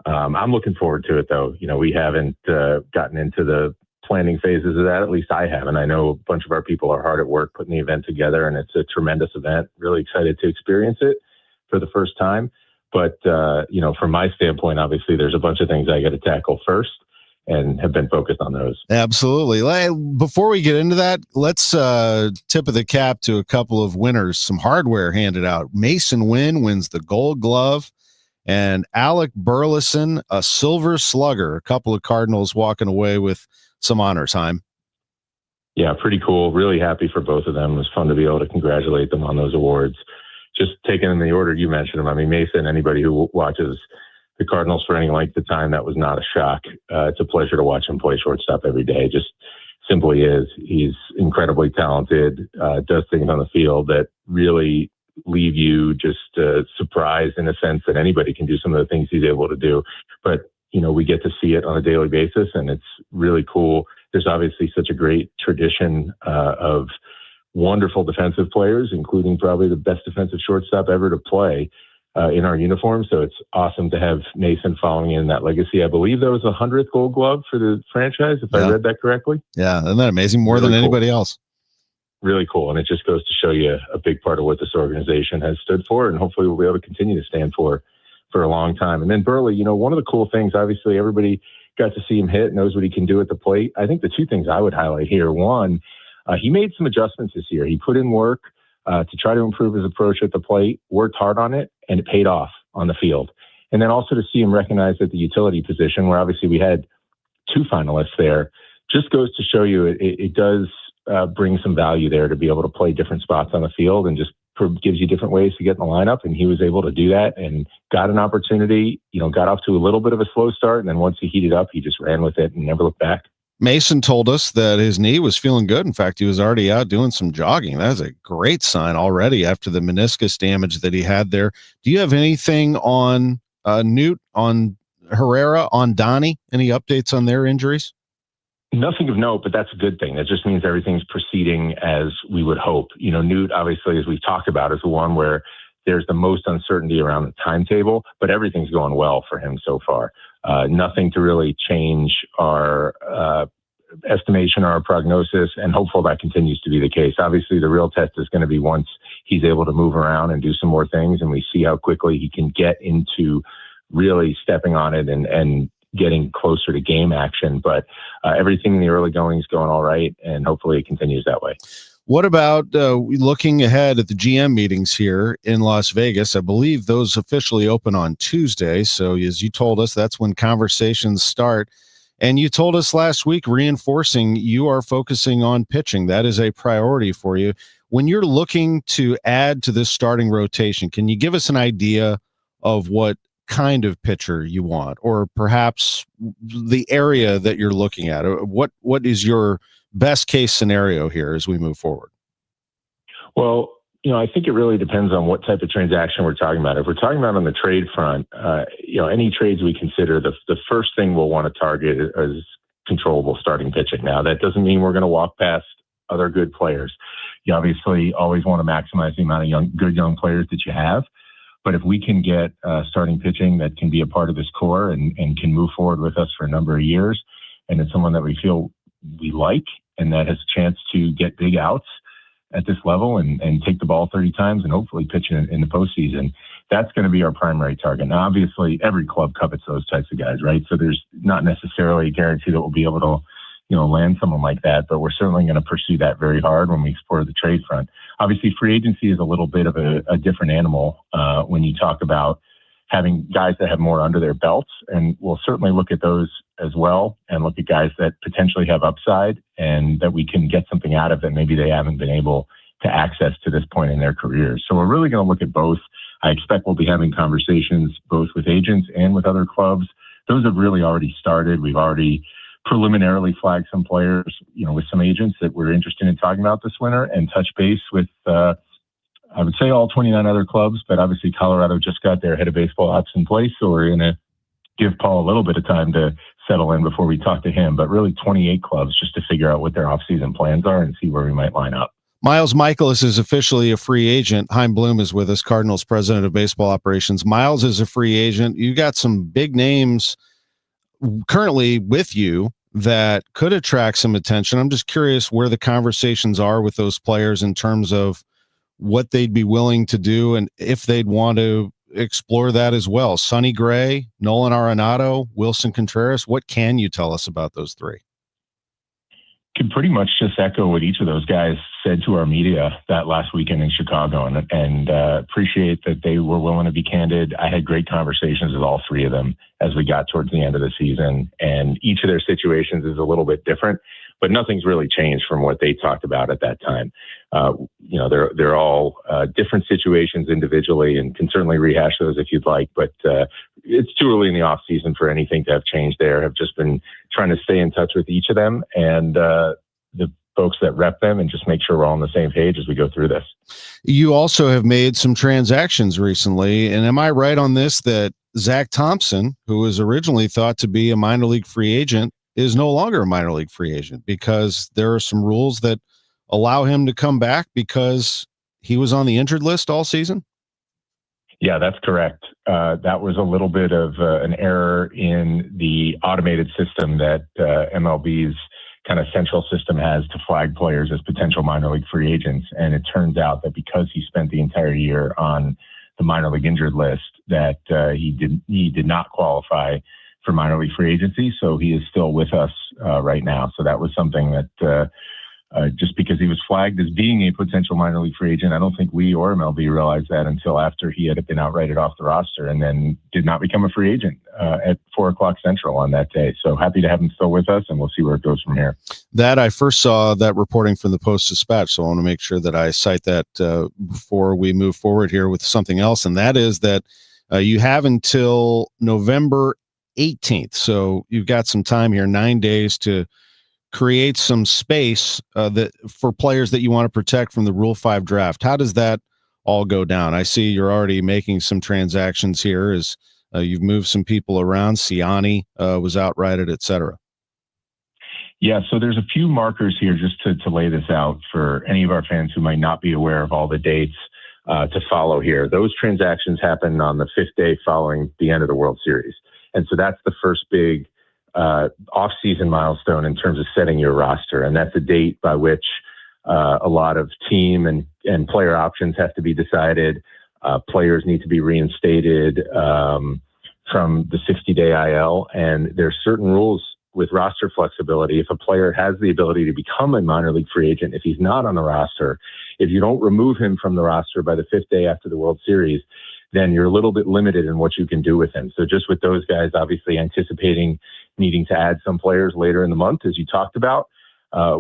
I'm looking forward to it, though. You know, we haven't gotten into the planning phases of that. At least I haven't. I know a bunch of our people are hard at work putting the event together, and it's a tremendous event. Really excited to experience it for the first time. But, you know, from my standpoint, obviously, there's a bunch of things I got to tackle first and have been focused on those. Absolutely. Before we get into that, let's tip of the cap to a couple of winners, some hardware handed out. Mason Wynn wins the Gold Glove, and Alec Burleson, a Silver Slugger. A couple of Cardinals walking away with some honors, Chaim. Yeah, pretty cool. Really happy for both of them. It was fun to be able to congratulate them on those awards. Just taking them in the order you mentioned them. I mean, Mason, anybody who watches the Cardinals for any length of time, that was not a shock. It's a pleasure to watch him play shortstop every day. Just simply is. He's incredibly talented, does things on the field that really leave you just surprised in a sense that anybody can do some of the things he's able to do. But, you know, we get to see it on a daily basis, and it's really cool. There's obviously such a great tradition of wonderful defensive players, including probably the best defensive shortstop ever to play in our uniform. So it's awesome to have Mason following in that legacy. I believe that was the 100th Gold Glove for the franchise, if I read that correctly. Yeah, isn't that amazing? More really than anybody else. Really cool. And it just goes to show you a big part of what this organization has stood for, and hopefully we'll be able to continue to stand for a long time. And then Burley, you know, one of the cool things, obviously everybody got to see him hit, knows what he can do at the plate. I think the two things I would highlight here, one, he made some adjustments this year. He put in work to try to improve his approach at the plate, worked hard on it, and it paid off on the field. And then also to see him recognized at the utility position, where obviously we had two finalists there, just goes to show you it does bring some value there to be able to play different spots on the field, and just gives you different ways to get in the lineup. And he was able to do that and got an opportunity, you know, got off to a little bit of a slow start. And then once he heated up, he just ran with it and never looked back. Mason told us that his knee was feeling good. In fact, he was already out doing some jogging. That's a great sign already after the meniscus damage that he had there. Do you have anything on Newt, on Herrera, on Donnie? Any updates on their injuries? Nothing of note, but that's a good thing. That just means everything's proceeding as we would hope. You know, Newt, obviously, as we've talked about, is the one where there's the most uncertainty around the timetable, but everything's going well for him so far. Nothing to really change our estimation or our prognosis, and hopeful that continues to be the case. Obviously, the real test is going to be once he's able to move around and do some more things, and we see how quickly he can get into really stepping on it and getting closer to game action. But everything in the early going is going all right, and hopefully it continues that way. What about looking ahead at the GM meetings here in Las Vegas? I believe those officially open on Tuesday. So as you told us, that's when conversations start. And you told us last week, reinforcing you are focusing on pitching. That is a priority for you. When you're looking to add to this starting rotation, can you give us an idea of what kind of pitcher you want, or perhaps the area that you're looking at? What is your best case scenario here as we move forward? Well, I think it really depends on what type of transaction we're talking about. If we're talking about on the trade front, any trades we consider, the first thing we'll want to target is controllable starting pitching. Now, that doesn't mean we're going to walk past other good players. You obviously always want to maximize the amount of good young players that you have. But if we can get starting pitching that can be a part of this core and can move forward with us for a number of years, and it's someone that we feel we like and that has a chance to get big outs at this level and take the ball 30 times and hopefully pitch in the postseason, that's going to be our primary target. Now, obviously, every club covets those types of guys, right? So there's not necessarily a guarantee that we'll be able to land someone like that, but we're certainly going to pursue that very hard when we explore the trade front. Obviously, free agency is a little bit of a different animal when you talk about having guys that have more under their belts, and we'll certainly look at those as well and look at guys that potentially have upside and that we can get something out of that maybe they haven't been able to access to this point in their careers. So we're really going to look at both. I expect we'll be having conversations both with agents and with other clubs. Those have really already started. We've already preliminarily flagged some players, with some agents that we're interested in talking about this winter, and touch base with, I would say all 29 other clubs, but obviously Colorado just got their head of baseball ops in place. So we're going to give Paul a little bit of time to settle in before we talk to him, but really 28 clubs just to figure out what their offseason plans are and see where we might line up. Miles Michaelis is officially a free agent. Chaim Bloom is with us, Cardinals president of baseball operations. Miles is a free agent. You got some big names currently with you that could attract some attention. I'm just curious where the conversations are with those players in terms of what they'd be willing to do and if they'd want to explore that as well. Sonny Gray, Nolan Arenado, Wilson Contreras. What can you tell us about those three? Could pretty much just echo what each of those guys said to our media that last weekend in Chicago, and appreciate that they were willing to be candid. I had great conversations with all three of them as we got towards the end of the season, and each of their situations is a little bit different, but nothing's really changed from what they talked about at that time. They're all different situations individually, and can certainly rehash those if you'd like, but it's too early in the off season for anything to have changed there. Have just been trying to stay in touch with each of them and the folks that rep them and just make sure we're all on the same page as we go through this. You also have made some transactions recently, and am I right on this that Zach Thompson, who was originally thought to be a minor league free agent, is no longer a minor league free agent because there are some rules that allow him to come back because he was on the injured list all season? Yeah, that's correct. That was a little bit of an error in the automated system that MLB's kind of central system has to flag players as potential minor league free agents. And it turns out that because he spent the entire year on the minor league injured list, that he did not qualify for minor league free agency. So he is still with us right now. So that was something that just because he was flagged as being a potential minor league free agent, I don't think we or MLB realized that until after he had been outrighted off the roster and then did not become a free agent at 4:00 Central on that day. So happy to have him still with us, and we'll see where it goes from here. That I first saw that reporting from the Post-Dispatch, so I want to make sure that I cite that before we move forward here with something else, and that is that you have until November 18th. So you've got some time here, 9 days to create some space that for players that you want to protect from the Rule 5 draft. How does that all go down? I see you're already making some transactions here as you've moved some people around. Siani was outrighted, et cetera. Yeah, so there's a few markers here just to lay this out for any of our fans who might not be aware of all the dates to follow here. Those transactions happen on the 5th day following the end of the World Series. And so that's the first big off-season milestone in terms of setting your roster. And that's a date by which a lot of team and player options have to be decided. Players need to be reinstated from the 60-day IL. And there's certain rules with roster flexibility. If a player has the ability to become a minor league free agent, if he's not on the roster, if you don't remove him from the roster by the 5th day after the World Series, then you're a little bit limited in what you can do with him. So just with those guys, obviously anticipating needing to add some players later in the month, as you talked about,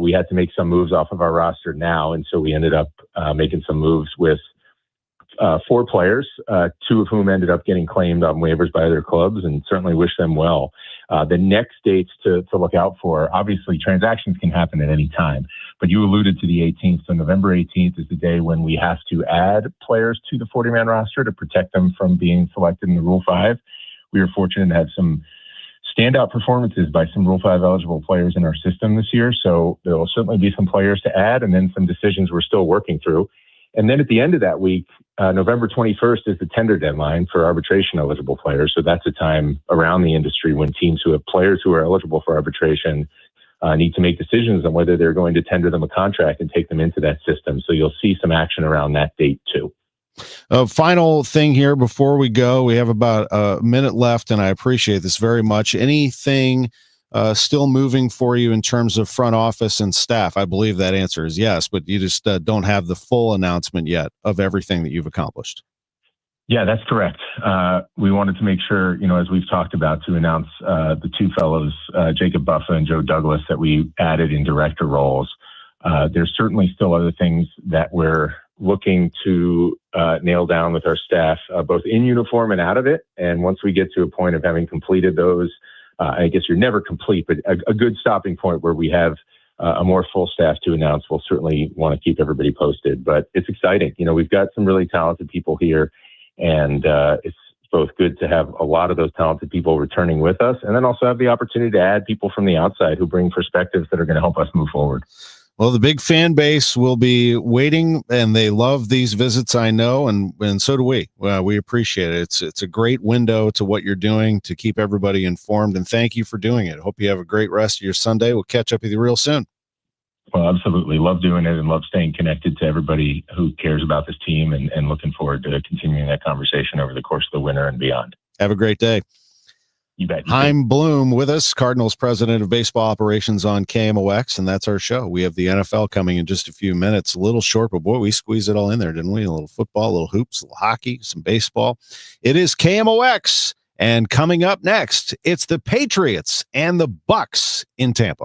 we had to make some moves off of our roster now. And so we ended up making some moves with 4 players, 2 of whom ended up getting claimed on waivers by other clubs, and certainly wish them well. The next dates to look out for, obviously transactions can happen at any time, but you alluded to the 18th. So November 18th is the day when we have to add players to the 40-man roster to protect them from being selected in the Rule 5. We are fortunate to have some standout performances by some Rule 5 eligible players in our system this year. So there will certainly be some players to add and then some decisions we're still working through. And then at the end of that week, November 21st is the tender deadline for arbitration eligible players. So that's a time around the industry when teams who have players who are eligible for arbitration need to make decisions on whether they're going to tender them a contract and take them into that system. So you'll see some action around that date too. Final thing here before we go, we have about a minute left, and I appreciate this very much. Anything still moving for you in terms of front office and staff? I believe that answer is yes, but you just don't have the full announcement yet of everything that you've accomplished. Yeah, that's correct. We wanted to make sure, as we've talked about, to announce the two fellows, Jacob Buffa and Joe Douglas, that we added in director roles. There's certainly still other things that we're looking to nail down with our staff, both in uniform and out of it. And once we get to a point of having completed those, I guess you're never complete, but a good stopping point where we have a more full staff to announce, we'll certainly want to keep everybody posted. But it's exciting. We've got some really talented people here, and it's both good to have a lot of those talented people returning with us, and then also have the opportunity to add people from the outside who bring perspectives that are going to help us move forward. Well, the big fan base will be waiting, and they love these visits, I know, and so do we. We appreciate it. It's a great window to what you're doing to keep everybody informed, and thank you for doing it. Hope you have a great rest of your Sunday. We'll catch up with you real soon. Well, absolutely. Love doing it and love staying connected to everybody who cares about this team, and looking forward to continuing that conversation over the course of the winter and beyond. Have a great day. You bet. Chaim Bloom with us, Cardinals president of baseball operations on KMOX, and that's our show. We have the NFL coming in just a few minutes. A little short, but boy, we squeezed it all in there, didn't we? A little football, a little hoops, a little hockey, some baseball. It is KMOX, and coming up next, it's the Patriots and the Bucks in Tampa.